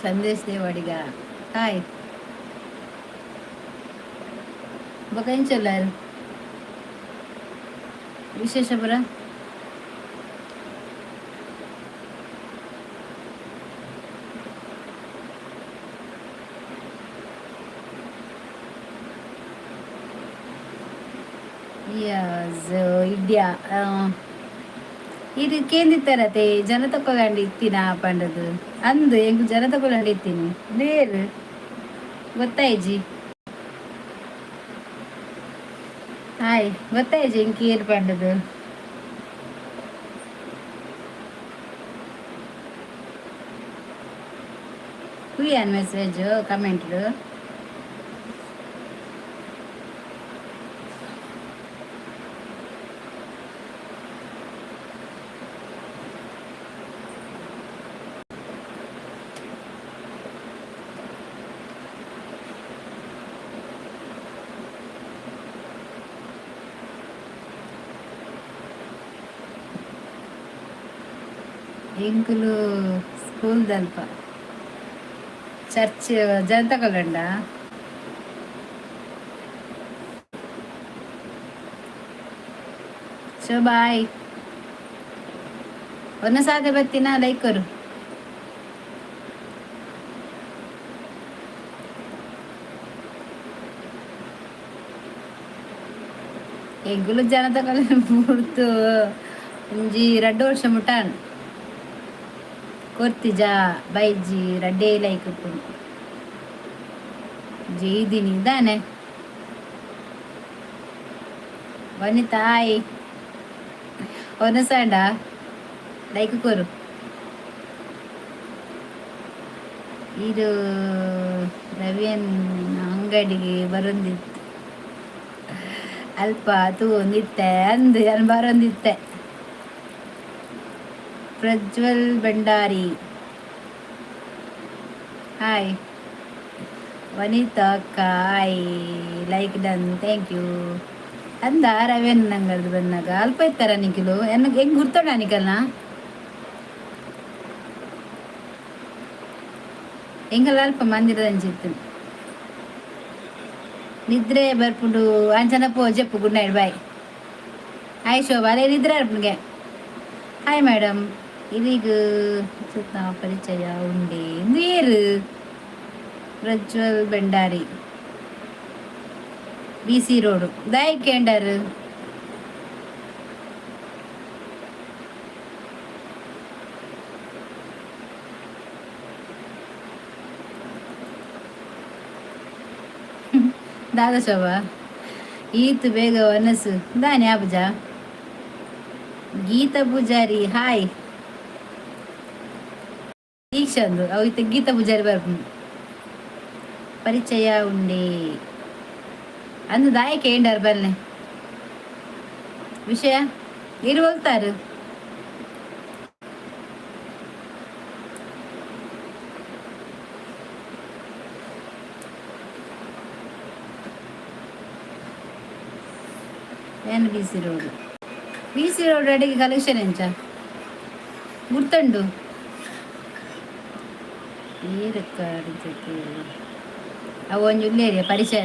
संदेश देवाडिगा हाय बघा चलार विशेष बरा ಇದ್ಯಾ ಇದು ಕೇಂದಿತ್ತಾರತೆ ಜನ ತಗೊಳ್ಳಂಡು ಇತ್ತೀನ ಪಂಡದು ಅಂದು ಹೆಂಗ್ ಜನ ತಗೊಳ್ಳಂಡು ಇತ್ತೀನಿ ಬೇರು ಗೊತ್ತಾಯ್ಜಿ ಹಾಯ್ ಗೊತ್ತಾಯ್ಜಿ ಹೆಂಗ್ ಕೇರ್ ಪಂಡದು ಕುಯ್ಯಾನ್ ಮೆಸೇಜ್ ಕಮೆಂಟ್ ಎಂಕುಲು ಸ್ಕೂಲ್ ದಲ್ಪ ಚರ್ಚ್ ಜನತಾ ಕಲ್ಲಂಡ ಸೊ ಬಾಯ್ ಒನ್ನ ಸಾದೆ ಬತ್ತಿನ ಲೈಕರು ಎಂಕುಲು ಜನತಾ ಕಲ್ಲ ಪೂರ್ತು ಒಂಜಿ 2 ವರ್ಷ ಮುಟ್ಟಾನ್ ಕೊರ್ತಿಜಾ ಬೈಜಿ ರಡ್ಡೇ ಲೈಕ್ ಜೀದಿನಿ ಇದಾನೆ ವನಿತಾಯ್ ಒನಸಾಂಡ ಲೈಕ್ ಕೊರು ಇದು ರವಿಯನ್ ಅಂಗಡಿಗೆ ಬರೊಂದಿತ್ತು ಅಲ್ಪ ತೂ ಒಂದಿತ್ತೆ ಅಂದು ನಾನು ಬರೊಂದಿತ್ತೆ ಪ್ರಜ್ವಲ್ ಭಂಡಾರಿ ಹಾಯ್ ವನಿತಾ ಕಾಯ್ ಲೈಕ್ ಡನ್ ಥ್ಯಾಂಕ್ ಯು ಅಂದ ರವೇನ್ ನಂಗಲ್ದು ಬಂದಾಗ ಅಲ್ಪ ಇತ್ತಾರ ನಿಖಿಲು ಎನ್ನ ಹೆಂಗ್ ಗುರ್ತೋಣ ನಿಖಲ್ನ ಹೆಂಗಲ್ಲ ಅಲ್ಪ ಮಂದಿರದ ಅಂಚಿತ್ತು ನಿದ್ರೆ ಬರ್ಪುಂಡು ಅಂಚನಪ್ಪ ಜಪ್ಪು good night bye hi Shobha ಅಲ್ಲೇ ನಿದ್ರೆ ಅರ್ಪನ್ಗೆ ಹಾಯ್ ಮೇಡಮ್ ಇದೀಗ ಪರಿಚಯ ಉಂಡೆ ನೀರು ಪ್ರಜ್ವಲ್ ಭಂಡಾರಿ BC ರೋಡು ದಾಯ್ ಕೇಂಡರ್ ದಾದ ಶೋಭಾ ಈತು ಬೇಗ ವನಸು ದಾನಿ ಆಬುಜ ಗೀತಾ ಪೂಜಾರಿ ಹಾಯ್ ಈಕ್ಷಂದು ಅವಿತ ಗೀತಾ ಪೂಜಾರಿ ಬರ್ಪುಂಡು ಪರಿಚಯ ಉಂಡೆ ಅಂದು ದಾಯಕ್ಕೆ ಏಂಡಾರು ಬಲ್ಲೆ ವಿಷಯ ಇರು ಹೋಗ್ತಾರು ಏನು BC ರೋಡ್ ಅಡಿಗೆ ಕಲೆಕ್ಷನ್ ಎಂಚ ಗುರ್ತಂಡು ಅವು ಒಂದು ಉಳ್ಳೇರಿಯ ಪರಿಚಯ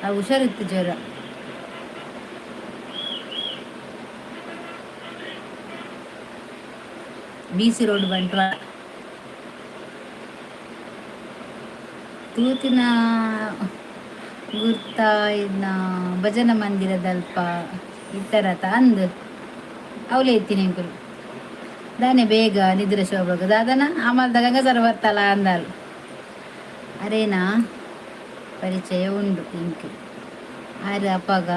ಅವು ಹುಷಾರಿತ್ತು ಜ್ವರ BC ರೋಡ್ ಬಂಟ್ವಾಳ ತೂತಿನ ಗುರ್ತ ಇನ್ನ ಭಜನ ಮಂದಿರದಲ್ಪ ಇತ್ತರತ ಅಂದು ಅವಲೇ ಇತ್ತೀನಿ ಅಂಕುಲು ದಾನೆ ಬೇಗ ನಿದ್ರೆ ಶೋಭಗ ದಾದನ ಆಮಲ್ದ ಗಂಗಸರ ಬರ್ತಲ್ಲ ಅಂದಳು ಅರೇನಾ ಪರಿಚಯ ಉಂಡು ಇಂಕ್ ಆರು ಅಪ್ಪಗ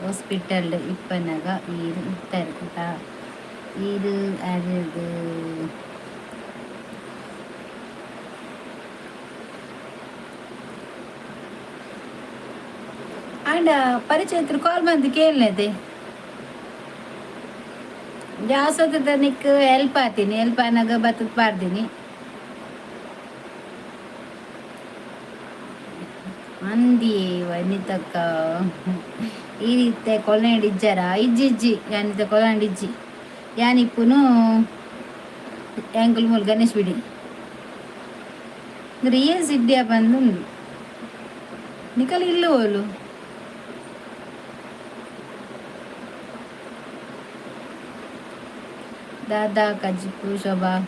ಹಾಸ್ಪಿಟಲ್ ಇಪ್ಪನಾಗ ಈರು ಇತ್ತ ಇದು ಅದು ಆಂಡ ಪರಿಚಯ ಕಾಲ್ ಬಂದು ಕೇಳದೆ ಜಾಸ್ತಿ ತನಿಕ್ ಹೆಲ್ಪ್ ಆತೀನಿ ಹೆಲ್ಪ್ ಆನಾಗ ಬತ್ತದ ಪಾಡ್ದೀನಿ ಅಂದಿ ವನಿತಕ್ಕ ಈ ರೀತಿ ಕೊಲ್ನಾಡ್ ಇಜ್ಜಾರ ಇಜ್ಜಿ ಅನಿತ ಕೊಲ್ನಾಡ್ ಇಜ್ಜಿ ಯಾನಿಪ್ಪುನು ಯಾಂಕುಲ್ ಮೂಲ ಗಣೇಶ್ ಬಿಡಿ ರಿಯಲ್ ಸಿಡ್ಡಿಯ ಬಂದು ನಿಕಲ್ ಇಲ್ಲು ಓಲು ದಾದಾ ಕಜಿಪು ಶೋಭಾ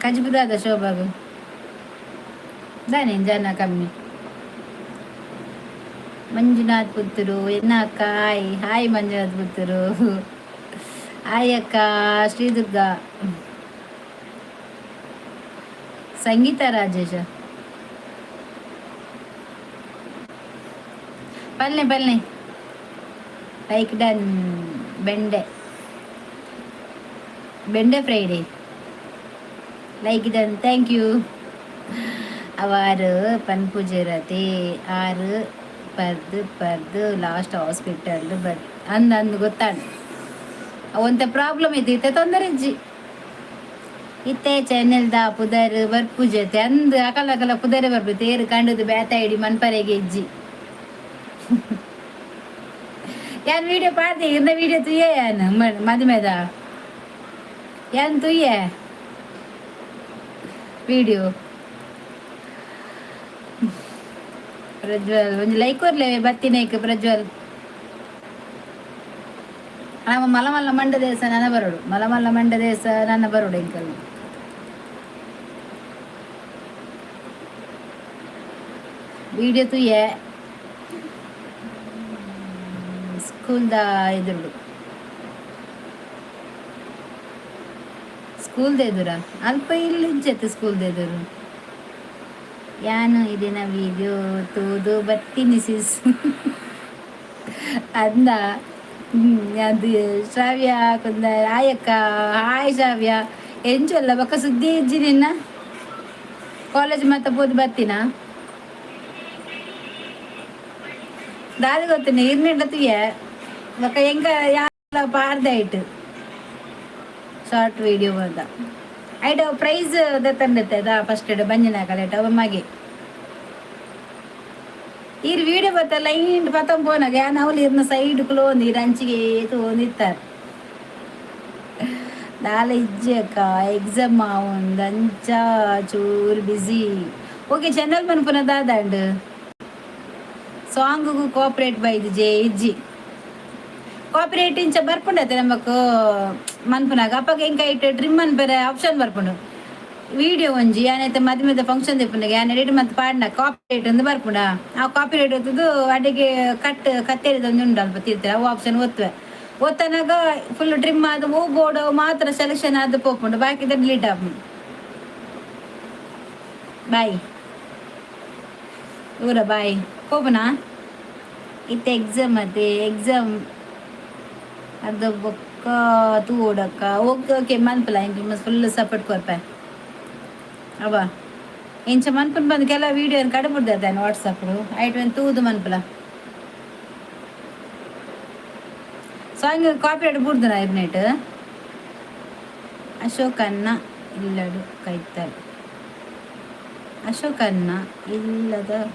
ಕಜಿಪು ದಾದಾ ಶೋಭಾಗು ದಾನೆ ಜನ ಕಮ್ಮಿ ಮಂಜುನಾಥ್ ಪುತ್ತೂರು ಎನ್ನಕ್ಕ ಹಾಯ್ ಮಂಜುನಾಥ್ ಪುತ್ತೂರು ಹಾಯ್ ಅಕ್ಕ ಶ್ರೀದುರ್ಗ ಸಂಗೀತ ರಾಜೇಶ ಪಲ್ನೆ ಲೈಕ್ ಡನ್ ಬೆಂಡೆ Friday like done thank you ಅವರು ಪನ್ಪುಜರತೆ ಆರು ಪರ್ದು ಲಾಸ್ಟ್ ಹಾಸ್ಪಿಟಲ್ ಬಟ್ ಅಂದು ಗೊತ್ತಾಂಡು ಒಂತ ಪ್ರಾಬ್ಲಮ್ ಇದ್ದಿತ್ತೆ ತೊಂದರೆ ಇಜ್ಜಿ ಇತ್ತೆ ಚೆನ್ನಲ್ದ ಪುದರ್ ಬರ್ಪುಜತೆ ಅಂದು ಅಕಲ ಪುದರ್ ಬರ್ಬು ತೇರು ಕಂಡದು ಬ್ಯಾತ ಇಡಿ ಮನ್ಪರೆಗೆ ಇಜ್ಜಿ ಯಾನ್ ವಿಡಿಯೋ ಪಾಡ್ದೆ ಇರ್ನ ವಿಡಿಯೋ ತುಯ್ಯ ಯಾನ್ ಮದುಮೆದ ಯಾನ್ ತುಯ್ಯ ವಿಡಿಯೋ ಪ್ರಜ್ವಲ್ ಒಂದು ಲೈಕ್ ಕೊರ್ಲೇವೆ ಬತ್ತಿನೈಕ್ ಪ್ರಜ್ವಲ್ ನಮ್ಮ ಮಲಮಲ್ಲ ಮಂಡ ದೇಶ ನನ್ನ ಬರೋಡು ಮಲಮಲ್ಲ ಮಂಡ ದೇಶ ನನ್ನ ಬರೋಡು ಇಂಕಲ್ ವಿಡಿಯೋ ತುಯ್ಯ ಸ್ಕೂಲ್ದ ಎದುರು ಸ್ಕೂಲ್ದ ಎದುರ ಅಲ್ಪ ಇಲ್ಲಿ ಇಜ್ಜತ್ತು ಸ್ಕೂಲ್ದ ಎದುರು ಯಾನು ಇದಿನ ವಿಡಿಯೋ ತೂದು ಬತ್ತೀನಿ ಸಿಸ್ ಅಂದ ಅದು ಶ್ರಾವ್ಯ ಕುಂದ ಆಯಕ್ಕ ಹಾಯ್ ಶ್ರಾವ್ಯ ಎಂಚಲ್ಲ ಬಕ್ಕ ಸುದ್ದಿ ಇಜ್ಜಿ ನಿನ್ನ ಕಾಲೇಜ್ ಮತ್ತೆ ಪೋದು ಬರ್ತೀನ ದಾದಿ ಗೊತ್ತಿನ ಇರ್ನಿಡ್ಲತ್ತಿಯ ಬಕ್ಕ ಹೆಂಗ ಯಾರ ಪಾರ್ದೆ ಆಯ್ತು ಶಾರ್ಟ್ ವಿಡಿಯೋ ಅಂತ ಐಟ ಪ್ರೈಸ್ ತಂಡತ್ತೆ ಅದಾ ಫಸ್ಟ್ ಬಂಜಿನ ಕಲೆಟ ಅಮ್ಮಗೆ ಈರ್ ವಿಡಿಯೋ ಬತ್ತ ಲೈನ್ ಪತಂ ಪೋನಾಗ ಯಾನ್ ಅವಳು ಇರ್ನ ಸೈಡ್ ಕ್ಲೋಂದಿ ರಂಚಿಗೆ ತೋಂದಿತ್ತಾರೆ ನಾಳೆ ಇಜ್ಜಕ್ಕ ಎಕ್ಸಾಮ್ ಒಂದು ಅಂಚ ಚೂರು ಬಿಸಿ ಓಕೆ ಚಾನಲ್ ಮನ್ಪುನ ದಾದಾಂಡ್ ಸಾಂಗ್ಗೂ ಕೋಆಪರೇಟ್ ಬೈದು ಜೆ ಇಜ್ಜಿ ಕೋಆಪರೇಟ್ ಇಂಚ ಬರ್ಪುಂಡತ್ತೆ ನಮಕ್ ಮನ್ಪುನಾಗ ಅಪ್ಪಗ ಹೆಂಗ ಇಟ್ಟು ಡ್ರಿಮ್ ಬೇರೆ ಆಪ್ಷನ್ ಬರ್ಪುಂಡು ವಿಡಿಯೋ ಒಂಜಿ ಯಾನೈತೆ ಮದುವೆದ ಫಂಕ್ಷನ್ ತಿಪ್ಪುನಾಗ ಯಾನ್ ಎಡಿಟ್ ಮತ್ತೆ ಪಾಡ್ನ ಕಾಪಿರೇಟ್ ಒಂದು ಬರ್ಪುಂಡ ಆ ಕಾಪಿರೇಟ್ ಒತ್ತದು ಅಡಿಗೆ ಕತ್ತೇರಿದ ಒಂದು ಉಂಡು ಅಲ್ಪ ತೀರ್ತಾರೆ ಅವು ಆಪ್ಷನ್ ಒತ್ತುವೆ ಒತ್ತನಾಗ ಫುಲ್ ಡ್ರಿಮ್ ಆದ ಹೂ ಬೋರ್ಡ್ ಮಾತ್ರ ಸೆಲೆಕ್ಷನ್ ಆದ ಪೋಪುಂಡು ಬಾಕಿದ ಡಿಲೀಟ್ ಆಪುಂಡು ಬಾಯ್ ಊರ ಬಾಯ್ ಹೋಗುನಾ ಇತ್ತೆ ಎಕ್ಸಾಮ್ ಮತ್ತೆ ಎಕ್ಸಾಮ್ ಅದು ಬೊಕ್ಕ ತೂಡಕ್ಕ ಓಕೆ ಓಕೆ ಮನ್ಪಲ ಇಂಕ ಫುಲ್ ಸಪೋರ್ಟ್ ಕೊರ್ಪೆ ಅವ ಇಂಚ ಮನ್ಪುನ್ ಬಂದು ಕೆಲ ವೀಡಿಯೋ ಕಡಬಿಡ್ದಾನೆ ವಾಟ್ಸಪ್ ಐಟ್ ಒಂದು ತೂದು ಮನ್ಪಲ ಸಾಂಗ್ ಕಾಪಿರೇಟ್ ಬುಡ್ದು ನಾ ಇಬ್ನೇಟ್ ಅಶೋಕನ್ನ ಇಲ್ಲಡು ಕೈತಲ್ ಅಶೋಕನ್ನ ಇಲ್ಲದ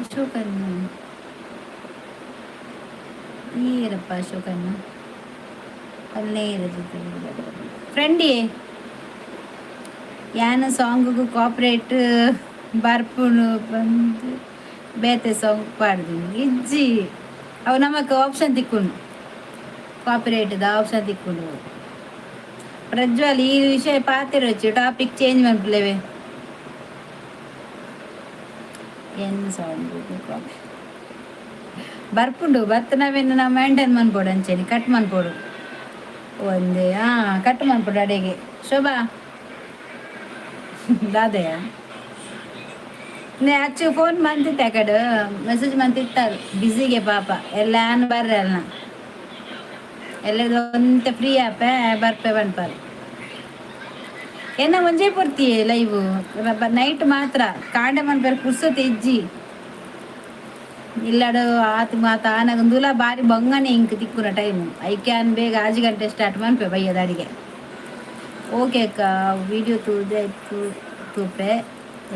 ಅಶೋಕನ್ನ ನೀರಪ್ಪ ಅಶೋಕನ್ನ ಅಲ್ಲೇ ಇರೋದು ಫ್ರೆಂಡಿ ಯಾನ ಸಾಂಗಿಗೂ ಕಾಪ್ರೇಟ್ ಬರ್ಪುಣು ಬಂದು ಬೇತೆ ಸಾಂಗ್ ಪಾಡ್ದೀನಿ ಇಜ್ಜಿ ಅವು ನಮಕ್ ಆಪ್ಷನ್ ತಿಕ್ಕೊಂಡು ಕಾಪಿರೇಟ್ದ ಆಪ್ಷನ್ ತಿಕ್ಕೊಂಡು ಪ್ರಜ್ವಲ್ ಈ ವಿಷಯ ಪಾತಿರೊಚ್ಚು ಟಾಪಿಕ್ ಚೇಂಜ್ ಮಾಡ್ಲೇವೆ ಏನು ಸಾಂಗಿಗೂ ಕಾಪಿ ಬರ್ಪುಂಡು ಬತ್ತ ನಾವೇನು ನಾವು ಮೇಂಟೈನ್ ಮನ್ಪೋಡು ಅಂಚೇನಿ ಕಟ್ ಮನ್ಪೋಡು ಒಂದೇ ಕಟ್ ಮನ್ಪೋಡು ಅಡೆಗೆ ಶೋಭಾ ದಾದಯ ಆಕ್ಚು ಫೋನ್ ಮಂತಿತ್ತೆ ಆ ಕಡೆ ಮೆಸೇಜ್ ಮಂತಿತ್ತಾರೆ ಬಿಸಿಗೆ ಪಾಪ ಎಲ್ಲ ಬರ್ರೆ ಅಲ್ಲ ಎಲ್ಲ ಒಂತ ಫ್ರೀ ಆಪೆ ಬರ್ಪೆ ಬನ್ಪಾರೆ ಏನ ಒಂಜೇ ಪೂರ್ತಿ ಲೈವ್ ನೈಟ್ ಮಾತ್ರ ಕಾಂಡೆ ಮನ್ಪೇರು ಪುರ್ಸೊತ್ತೆ ಇಜ್ಜಿ ಇಲ್ಲಾಡು ಆತು ಮಾತ ಆನಾಗಂದುಲ ಬಾರಿ ಬಂಗನೆ ಇಂಕ್ ತಿಕ್ಕುನ ಟೈಮ್ ಐಕ್ಯಾನ್ ಬೇಗ 5 ಗಂಟೆ ಸ್ಟಾರ್ಟ್ ಮನ್ಪೆ ಬಯ್ಯದ ಅಡಿಗೆ ಓಕೆ ಅಕ್ಕ ವಿಡಿಯೋ ತೂದೆ ತೂಪೆ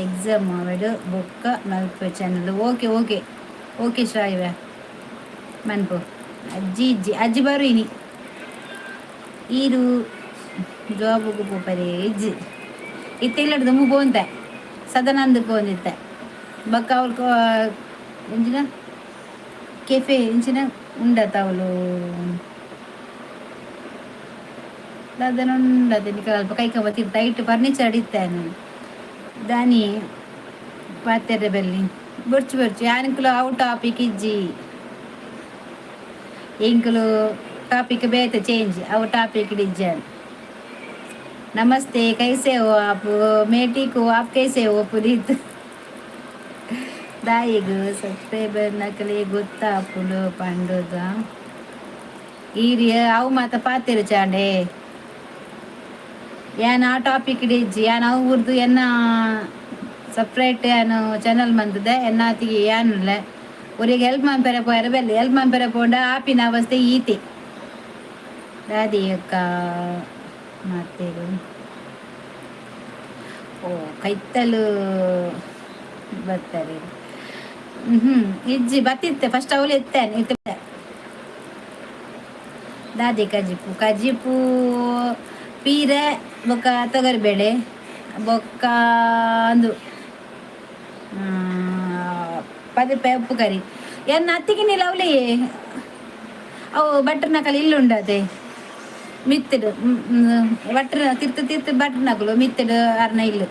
ಎಕ್ಸಾಮ್ ಮಾಡು ಬೊಕ್ಕ ಮಲ್ಪೆ channel okay okay okay Shravya ಮನ್ಪು ಅಜ್ಜಿ ಬರು ಇನಿ ಈರು ಜಾಬ್ಗೆ ಪೋಪರೆ ಇಜ್ಜಿ ಇತ್ತೆ ಇಲ್ಲಡ್ದು ಪೋಂತೆ ಸದನಂದು ಪೋಂದಿತ್ತೆ ಬಕ್ಕ ಅವ್ರ ಎಂಚಿನ ಕೆಫೆ ಇಂಚಿನ ಉಂಡತ ಅವಳು ಅದನ್ನು ಉಂಡತೆ ಅಲ್ಪ ಕೈ ಕಬತ್ತಿರ್ತ ಇಟ್ಟು ಫರ್ನಿಚರ್ ಇತ್ತಾನು ದಾನಿ ಪಾತ್ರೆ ಬೆಲ್ಲಿ ಬೊರ್ಚು ಯಾನಕ್ಲು ಅವು ಟಾಪಿಕ್ ಇಜ್ಜಿ ಎಂಕುಲು ಟಾಪಿಕ್ ಬೇತೆ ಚೇಂಜ್ ಅವು ಟಾಪಿಕ್ ಇಜ್ಜಾನ್ नमस्ते कैसे हो आप मैं ठीक हूँ आप कैसे हो पुनीत दाಯಿಗು ಸಬ್ಸ್ಕ್ರೈಬರ್ ನಕಲಿ ಗೊತ್ತಾ ಪುಲು ಪಂಡುದ ಈರಿಯ ಅವು ಮಾತ ಪಾತಿರು ಚಾಂಡೆ ಯಾನ್ ಆ ಟಾಪಿಕ್ ಇಡಿಜ್ಜಿ ಯಾನ್ ಅವು ಉರ್ದು ಎನ್ನ ಸಪ್ರೇಟ್ ಯಾನು ಚಾನಲ್ ಮಂತದೆ ಎನ್ನಾತಿಗೆ ಯಾನುಲ್ಲ ಒರಿಗೆ ಹೆಲ್ಪ್ ಮಾಡ್ಪೆರೆ ಪೋಯರ ಬೆಲ್ಲಿ ಹೆಲ್ಪ್ ಮಾಡ್ಪೆರೆ ಪೋಂಡ ಆಪಿನ ಅವಸ್ಥೆ ಈತಿ ದಾದಿ ಅಕ್ಕ ಮಾತೇರು ಓ ಕೈತಲು ಬರ್ತಾರೆ ಇಜ್ಜಿ ಬತ್ತಿತ್ತೆ ಫಸ್ಟ್ ಅವಳು ಎತ್ತೇನೆ ದಾದಿ ಕಜಿಪು ಪೀರೆ ಬೊಕ್ಕ ತೊಗರಿಬೇಳೆ ಬೊಕ್ಕ ಒಂದು ಪದಪೆ ಉಪ್ಪು ಕರಿ ಎನ್ನ ಅತ್ತಿಗೆ ನೀಲ ಅವಳಿ ಅವು ಬಟ್ರ್ ನಕಲಿ ಇಲ್ಲುಂಡದೆ ಮಿತ್ತಡು ಬಟ್ರ್ ತಿರ್ತು ಬಟ್ರ್ ನಕಲು ಮಿತ್ತಡು ಅರ್ನ ಇಲ್ಲು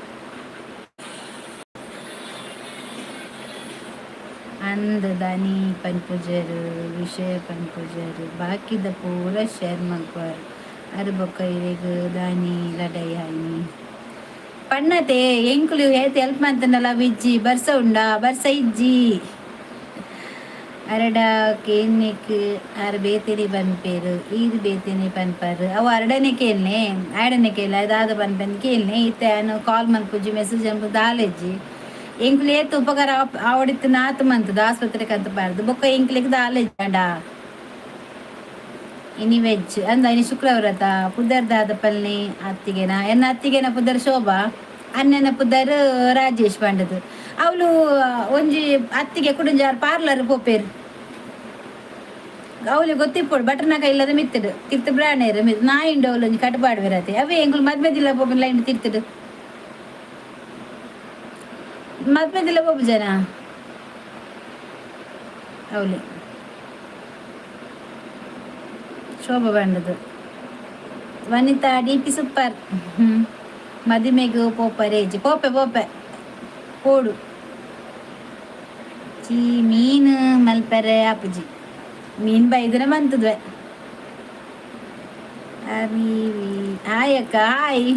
ಅಂದ ದಾನಿ ಪನ್ಪುಜರು ವಿಷಯ ಪನ್ಪುಜರು ಬಾಕಿದ ಪೂರ ಶೇರ್ ಮಲ್ಪರ್ ಅರು ಬೊಕ್ಕ ಇರೆಗ್ ದಾನಿ ಲಡೈ ಹಾಯ್ನಿ ಪಣ್ಣತೆ ಎಂಕುಲು ಹೇಳ್ತಿ ಹೆಲ್ಪ್ ಮಾಡ್ತಾನಲ್ಲ ವಿಜ್ಜಿ ಬರ್ಸ ಉಂಡ ಬರ್ಸ ಇಜ್ಜಿ ಅರಡ ಕೇನ್ನೆಕ್ ಅರ ಬೇತೆನೆ ಪನ್ಪೇರು ಈದು ಬೇತೆನೆ ಪನ್ಪರ್ ಅವು ಅರಡನೆ ಕೇಳ್ನೆ ಆಡನೆ ಕೇಳ ಅದಾದ ಪನ್ಪನ್ ಕೇಳ್ನೆ ಇತ್ತೆ ಕಾಲ್ ಮನ್ಪುಜಿ ಮೆಸೇಜ್ ಅನ್ಪು ದಾಲೆಜ್ಜಿ ಎಂಕ್ಲು ಏತು ಉಪಕಾರ ಆವಡಿತ್ತು ನಾತು ಮಂತದ ಆಸ್ಪತ್ರೆಗೆ ಅಂತ ಬಾರ್ದು ಬೊಕ್ಕ ಎಂಕ್ಲಿಗೆ ದಾಲೆಜ್ಜಾಂಡ ಇನಿ ವೆಜ್ ಅಂದ ಇನಿ ಶುಕ್ರವಾರತ ಪುದರ್ದಾದ ಪಲ್ನಿ ಅತ್ತಿಗೆನ ಎನ್ನ ಅತ್ತಿಗೆನ ಪುದರ್ ಶೋಭಾ ಅನ್ನನ ಪುದರ್ ರಾಜೇಶ್ ಪಂಡದು ಅವಳು ಒಂಜಿ ಅತ್ತಿಗೆ ಕುಡುಂಜಾರ್ ಪಾರ್ಲರ್ ಪೋಪೇರು ಅವಳಿಗೆ ಗೊತ್ತಿಪ್ಪೋಡು ಬಟ್ರನಾಕ ಇಲ್ಲದ ಮಿತ್ತಡು ತಿರ್ತು ಬ್ರಾಣೇರು ನಾಯಿಂಡು ಅವಳು ಒಂಜಿ ಕಟ್ಪಾಡು ಬಿರತ್ತೆ ಅವೇ ಎಂಕ್ಲು ಮದ್ಮೆದಿಲ್ಲ ಪೋಪಿನ ಲೈನ್ ತಿರ್ತಡು ಮದ್ಮೆದಿಲ್ಲ ಪೋಪು ಜನ ಅವಳಿ ಶೋಭಾ ಬಂಡದು ವನಿತಾ ಡಿ.ಪಿ ಸೂಪರ್ ಮದಿಮೆಗು ಪೋಪರೇಜ್ ಪೋಪೆ ಪೋಡು ಚೀ ಮೀನು ಮಲ್ಪರೆ ಅಪ್ಪುಜಿ ಮೀನು ಬೈದ್ರೆ ಬಂತದ್ವೆ ಹಾಯ್ ಅಕ್ಕ hi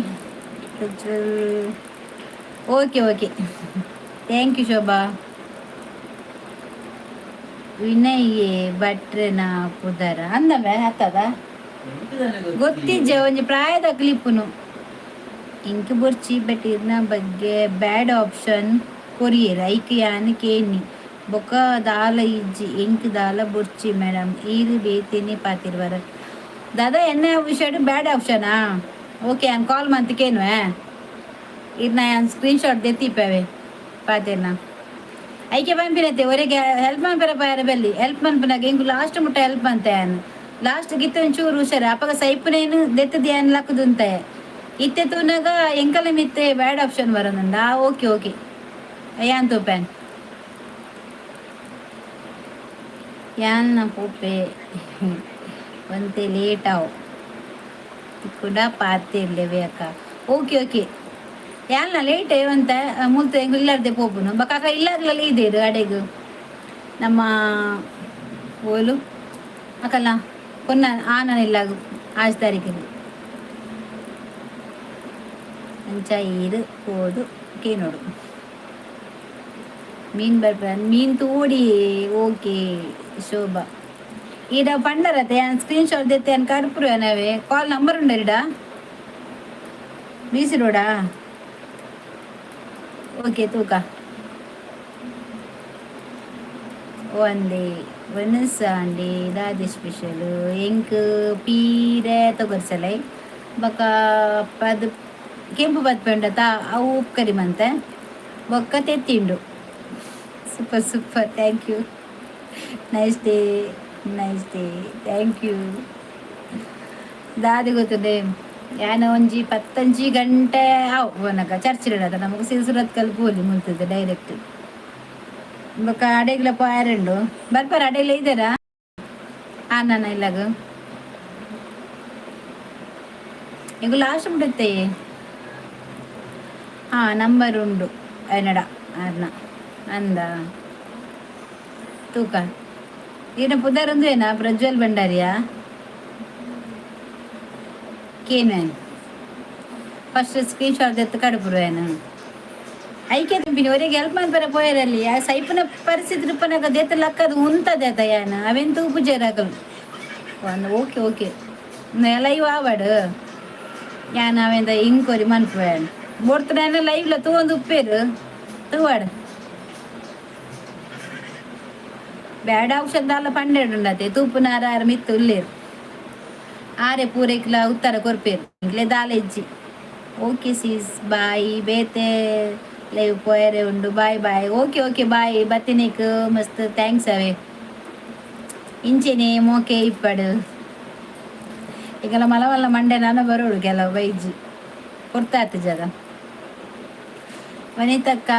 okay thank you Shobha Vinay ಭಟ್ರನ ಪುದರ ಅಂದವೆ ಹತ್ತದ ಗೊತ್ತಿಜ್ಜೆ ಒಂಜಿ ಪ್ರಾಯದ ಕ್ಲಿಪ್ಪುನು ಇಂಕ್ ಬೊರ್ಚಿ ಬಟ್ ಇದನ್ನ ಬಗ್ಗೆ ಬ್ಯಾಡ್ ಆಪ್ಷನ್ ಕೊರಿಯರ್ ಐಕ್ ಯಾನ್ ಕೇನಿ ಬೊಕ್ಕ ದಾಲ ಇಜ್ಜಿ ಎಂಕ್ ದಾಲ ಬೊರ್ಚಿ ಮೇಡಮ್ ಈರು ಬೇತೇನೆ ಪಾತಿರ್ವರ ದಾದಾ ಎನ್ನ ವಿಷಯ ಬ್ಯಾಡ್ ಆಪ್ಷನಾ ಓಕೆ ಯಾನ್ ಕಾಲ್ ಮಂತಕೇನುವೆ ಇದನ್ನ ಯಾನ್ ಸ್ಕ್ರೀನ್ ಶಾಟ್ ದೆತ್ತಿಪ್ಪವೆ ಪಾತಿರ್ನ ಐಕೆ ಪಂಪಿನತ್ತೆ ಒರೆಗೆ ಹೆಲ್ಪ್ ಮನ್ಪರ ಪಾಯರ ಬೆಲ್ಲಿ ಹೆಲ್ಪ್ ಮನ್ಪನಾಗ ಇಂಗು ಲಾಸ್ಟ್ ಮುಟ್ಟ ಹೆಲ್ಪ್ ಅಂತ ಯಾನ್ ಲಾಸ್ಟ್ ಗಿತ್ತ ಒಂಚೂರು ಹುಷಾರ ಅಪ್ಪಗ ಸೈಪುನೇನು ದೆತ್ತದ ಯಾನ್ ಲಕ್ಕದುಂತೆ ಇತ್ತೆ ತೂನಾಗ ಎಂಕಲ ಮಿತ್ತೆ ಬ್ಯಾಡ್ ಆಪ್ಷನ್ ಬರೋದಂಡ ಓಕೆ ಯಾನ್ ತೂಪ್ಯಾನ್ ಯಾನ್ ನ ಪೋಪೆ ಒಂತೆ ಲೇಟ್ ಆವು ಕೂಡ ಪಾತಿರ್ಲೇವೆ ಅಕ್ಕ ಓಕೆ ಯಾಲ್ನ ಲೇಟ್ ಅಂತ ಮುಲ್ತ ಹೆಂಗು ಇಲ್ಲಾರ್ದೆ ಪೋಪುನು ಬಕಾಕ ಇಲ್ಲಾರ್ಲಲ್ಲಿ ಇದೇರು ಅಡೆಗು ನಮ್ಮ ಓಲು ಅಕಲ್ಲ ಕೊನ್ನ ಆನನಿಲ್ಲಾಗು 5 ತಾರೀಕಿಗೆ ಅಂಚ ಇದು ಹೋದು ಕೇನೋಡು ಮೀನು ಬರ್ಪ ಮೀನು ತೋಡಿ ಓಕೆ ಶೋಭಾ ಈಡ ಪಂಡರತ್ತೆ ಯಾನ್ ಸ್ಕ್ರೀನ್ ಶಾಟ್ ದೆತ್ತೆ ಯಾನ್ ಕರ್ಪುರು ಏನವೆ ಕಾಲ್ ನಂಬರ್ ಉಂಡರಿಡ ಬೀಸಿ ರೋಡಾ ಓಕೆ ತೂಕ ಒಂದೇ ಒಣಸಾಂಡಿ ದಾದಿ ಸ್ಪೆಷಲು ಎಂಕ್ ಪೀರೆ ತೊಗರ್ಸಲೈ ಬೊಕ್ಕ ಪದ್ ಕೆಂಪು ಬತ್ಪೆಂಡತ ಅವು ಉಪ್ಪು ಕರಿ ಮಂತೆ ಬೊಕ್ಕ ತೆತ್ತಿಂಡು super thank you nice day nice day. Thank you. ದಾದಿ ಗೊತ್ತದೆ ಯಾನ ಒಂಜಿ 10 ಗಂಟೆ ಅವನಕ ಚರ್ಚಿಡದ ನಮಗೆ ಸಿಲ್ಸುರತ್ ಕಲ್ಪು ಹೋಲಿ ಮುಂತದೆ ಡೈರೆಕ್ಟ್ ಬೊಕ ಅಡೆಗ್ಲ ಪಾಯರಂಡು ಬರ್ಪಾರ ಅಡೆಗ್ಲ ಇದ್ದಾರಾ ನಾನು ಇಲ್ಲಾಗ ಈಗ ಲಾಸ್ಟ್ ಬಿಡುತ್ತೆ ನಂಬರ್ ಉಂಡು ಎನ್ನಡ ಅರ್ನ ಅಂದ ತೂಕ ಈನ ಪುದರೊಂದು ಏನ ಪ್ರಜ್ವಲ್ ಭಂಡಾರಿಯಾ ಕೇನ್ ಫಸ್ಟ್ ಸ್ಕ್ರೀನ್ ಶಾಟ್ ಎತ್ತು ಕಡುಪುರು ಏನು ಐಕೆ ತುಂಬಿನಿ ಅವರಿಗೆ ಹೆಲ್ಪ್ ಮಾಡ್ಬಾರ ಪೋಯರಲ್ಲಿ ಆ ಸೈಪನ ಪರಿಸ್ಥಿತಿ ಪನಗ ದೇತ ಲಕ್ಕದು ಉಂತದೆ ಆತ ಯಾನ ಅವೆಂತ ಪೂಜಾರಾಗಲು ಒಂದು ಓಕೆ ಓಕೆ ಲೈವ್ ಆವಾಡು ಯಾನ ಅವೆಂತ ಇಂಕೋರಿ ಮನ್ಪುವೇನು ಬೋಡ್ತಾನೆ ಲೈವ್ಲ ತೂವೊಂದು ಉಪ್ಪೇರು ತೂವಾಡು ಬೇಡ ಔಷಧ ಎಲ್ಲ ಪಂಡೆಡುಂಡತೆ ತೂಪುನಾರ ಮಿತ್ತು ಉಳ್ಳೇರು ಆರೆ ಪೂರೈಕ್ಲ ಉತ್ತರ ಕೊರ್ಪೇರು ಇಂಕ್ಲೆ ದಾಲ ಹೆಜ್ಜಿ ಓಕೆ ಸೀಸ್ ಬಾಯ್ ಬೇತೆ ಲೈವ್ ಪೋಯರೆ ಉಂಡು ಬಾಯ್ ಬಾಯ್ ಓಕೆ ಓಕೆ ಬಾಯ್ ಬತ್ತಿನೇಕ್ ಮಸ್ತ್ ಥ್ಯಾಂಕ್ಸ್ ಅವೇ ಇಂಚೆನೆ ಮೋಕೆ ಇಪ್ಪಡು ಈಗೆಲ್ಲ ಮಲವಲ್ಲ ಮಂಡೆ ನಾನು ಬರೋಡು ಕೆಲವು ಬೈಜಿ ಕೊಡ್ತಾತ ಜಗ ವನಿತಕ್ಕ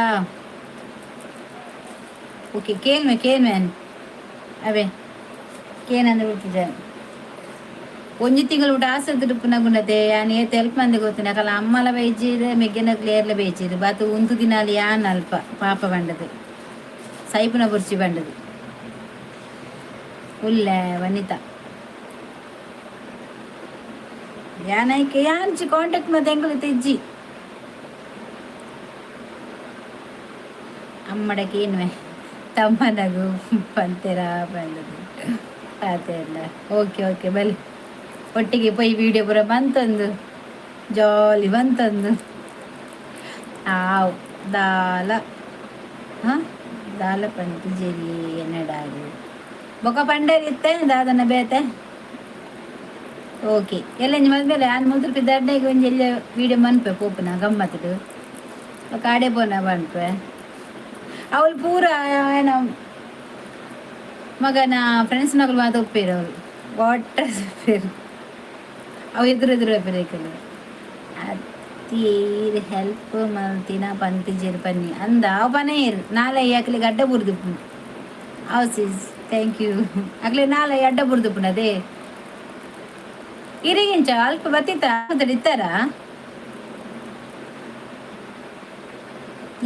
ಓಕೆ ಕೇಳ್ಮೇನ್ ಅವೇ ಕೇನಂದ್ರೆ ಬಿಟ್ಟಿದ್ದ ಒಂಜಿ ತಿಂಗಳು ಊಟ ಆಸೆ ಪುನಗುಂಡತೆ ಯಾನ್ ಏತ್ ಹೆಲ್ಪ್ ಮಂದಿ ಗೊತ್ತಿನ ಕಲ ಅಮ್ಮಲ ಬೈಜಿರು ಮೆಗ್ಗೆನ ಕ್ಲಿಯರ್ಲ ಬೇಯ್ಚಿರು ಬಾತು ಉಂದು ದಿನಾಲಿ ಯಾನ್ ಅಲ್ಪ ಪಾಪ ಬಂಡದು ಸೈಪುನ ಬುರ್ಚಿ ಬಂಡದು ಉಲ್ಲೆ ವನಿತಾ ಯಾನೈಕೆ ಯಾಂಚಿ ಕಾಂಟ್ಯಾಕ್ಟ್ ಮತ್ತೆ ಎಂಗಳು ತೆಜ್ಜಿ ಅಮ್ಮಡಕ್ಕೆ ಏನ್ವೆ ತಮ್ಮನಗು ಪಂತೆರ ಬಂದದು ಅಲ್ಲ ಓಕೆ ಓಕೆ ಬಲಿ ಒಟ್ಟಿಗೆ ಪೊಯ್ ವಿಡಿಯೋ ಪೂರ ಬಂತಂದು ಜಾಲಿ ಬಂತಂದು ಆವ್ ದಾಲ ದಾಲ ಪಂತು ಜೆರಿ ಎನ್ನಡಾಡು ಬೊಕ ಪಂಡೇರಿ ಇತ್ತೆ ದಾದನ ಬೇತೆ ಓಕೆ ಎಲ್ಲ ಮದ್ಮೇಲೆ ನಾನು ಮುಲ್ತುರ್ಪಿ ದಡ್ಡಗೆ ಒಂಜಿ ಎಲ್ಲ ವಿಡಿಯೋ ಮನ್ಪೆ ಪೋಪುನ ಗಮ್ಮತ್ತು ಕಾಡೆ ಪೋನ ಮನ್ಪೆ ಅವಳು ಪೂರ ಏನೋ ಮಗನ ಫ್ರೆಂಡ್ಸ್ ನಗಲು ಮಾತು ಒಪ್ಪಿರು ಅವಳು ವಾಟರ್ ಒಪ್ಪಿರು ಅವು ಎದುರು ಒಪ್ಪಿರಕಲ್ಲ ಅತ್ತೀರು ಹೆಲ್ಪ್ ಮಲ್ತಿನ ಪಂತಿಜೇರು ಪನ್ನಿ ಅಂದ ಅವು ಪನೇ ಇರು ನಾಳೆ ಯಾಕಲಿಗೆ ಅಡ್ಡ ಬುರ್ದುಪ್ಪು ಅವು ಸೀಸ್ ಥ್ಯಾಂಕ್ ಯು ಆಗ್ಲೇ ನಾಳೆ ಅಡ್ಡ ಬುರ್ದುಪ್ಪುನ ಅದೇ ಇರಿಗಿಂಚ ಅಲ್ಪ ಬತ್ತಿತ್ತ ಇತ್ತಾರ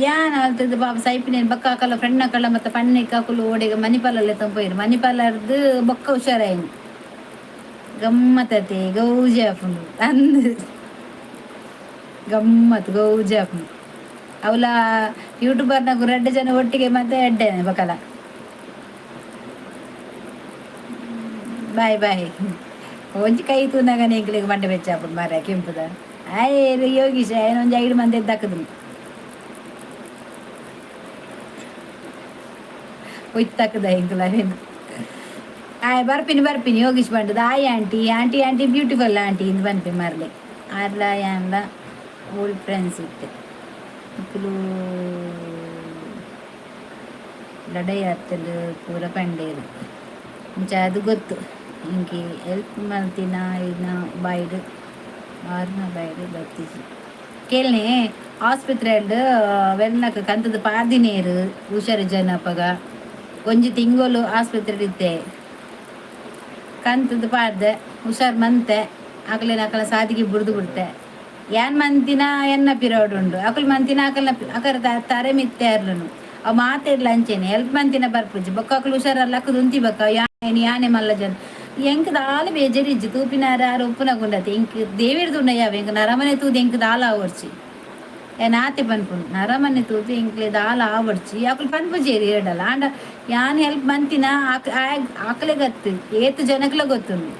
ಯಾನ್ ಆಲ್ತದ ಬಾಬು ಸೈಪಿನೇನು ಬಕ್ಕ ಹಾಕಲ್ಲ ಫ್ರೆಂಡ್ ಹಾಕಲ್ಲ ಮತ್ತೆ ಪಣ್ಣಕ್ಕೆ ಹಾಕಲು ಓಡೆಗೆ ಮಣಿಪಾಲಲ್ಲೇ ತಂಪೋಯ್ರು ಮಣಿಪಾಲರ್ದು ಬೊಕ್ಕ ಹುಷಾರಾಯಿನು ಗಮ್ಮತ್ತತೆ ಗೌಜಿ ಹಾಪುಂಡು ಅಂದು ಗಮ್ಮತ್ತು ಗೌಜಿ ಹಾಪುಂಡು ಅವಳ ಯೂಟ್ಯೂಬರ್ನಾಗು 2 ಜನ ಒಟ್ಟಿಗೆ ಮತ್ತೆ ಎಡ್ಡೇನೆ ಬಕಲ ಬಾಯ್ ಬಾಯ್ ಒಂಜಿ ಕೈ ತೂನಾಗ ನೆಗ್ಲಿಗೆ ಮಂಡೆ ಬೆಚ್ಚ ಹಾಪುಂಡು ಮಾರ ಕೆಂಪುದ ಆಯ್ರು ಯೋಗೀಶ ಏನೊಂದು 5 ಮಂದಿ ಎದ್ದಾಕದು ಒಯ್ತಾಕದ ಇಂಕಲೇನು ಬರ್ಪಿನಿ ಯೋಗೀಶ್ ಬಂಡದ ಆಂಟಿ ಬ್ಯೂಟಿಫುಲ್ ಆಂಟಿ ಇಂದು ಬನ್ಪಿ ಮರಲಿ ಆರ್ಲ ಯಾನ್ಲ ಓಲ್ಡ್ ಫ್ರೆಂಡ್ಸ್ ಇತ್ತೆ ಇಪ್ಪಲು ಲಡೈ ಹತ್ತಲು ಪೂರ ಪಂಡೇರು ಮುಂಚ ಅದು ಗೊತ್ತು ಹಿಂಗೆ ಹೆಲ್ಪ್ ಮಾಡ್ತೀನ ಇನ್ನ ಬಾಯ್ಡು ಆರ್ನ ಬಾಯ್ಡು ಬರ್ತೀವಿ ಕೇಳನೆ ಆಸ್ಪತ್ರೆಯಲ್ಲಿ ವೆಲ್ಲಕ ಕಂತದ ಪಾದಿನೇರು ಹುಷಾರು ಜನಪ್ಪಗ ಒಂಜಿ ತಿಂಗಳು ಆಸ್ಪತ್ರೆ ಇತ್ತೆ ಕಂತದ ಪಾಡ್ದೆ ಹುಷಾರು ಮಂತೆ ಅಕಲೇನ ಅಕಲ ಸಾದಿಗೆ ಬುಡ್ದು ಬಿಡ್ತೆ ಏನ್ ಮಂತಿನ ಎನ್ನ ಪಿರಿಯಡ್ ಉಂಡು ಅಕಲ್ ಮಂತಿನ ಅಕರ ತರೆ ಮಿತ್ತೆ ಅರ್ಲನು ಅವು ಮಾತಿರ್ಲ ಅಂಚೇನೆ ಹೆಲ್ಪ್ ಮಂತಿನ ಬರ್ಪುಜಿ ಬೊಕ್ಕ ಅಕಲು ಹುಷಾರಲ್ಲ ಅಕ್ಕದು ಉಂತಿ ಬಕ್ಕ ಯಾನೆ ಮಲ್ಲ ಜನ ಎಂಕ್ ದಾಲ ಬೇಜರಿಜ್ಜಿ ತೂಪಿನಾರ ಉಪ್ಪುನಗುಂಡತೆ ಇಂಕ್ ದೇವಿರ್ದುಂಡ ಯಾವ ಎಂಕ್ ನರಮನೆ ತೂದು ಎಂಕ್ ದಾಲ ಆವಡ್ಚಿ ನಾತೆ ಪನ್ಪುಂಡು ನರಮನೆ ತೂದು ಎಂಕ್ಲೆ ದಾಲ ಆವಡ್ಚಿ ಅಕಲು ಪನ್ಪುಜೇರಿ ಹೇಳಲ್ಲ ಆಂಡ ಯಾನ್ ಹೆಲ್ಪ್ ಮಂತಿನ ಆಕಲೆ ಗೊತ್ತು ಏತು ಜನಕ್ಲ ಗೊತ್ತುಂಡು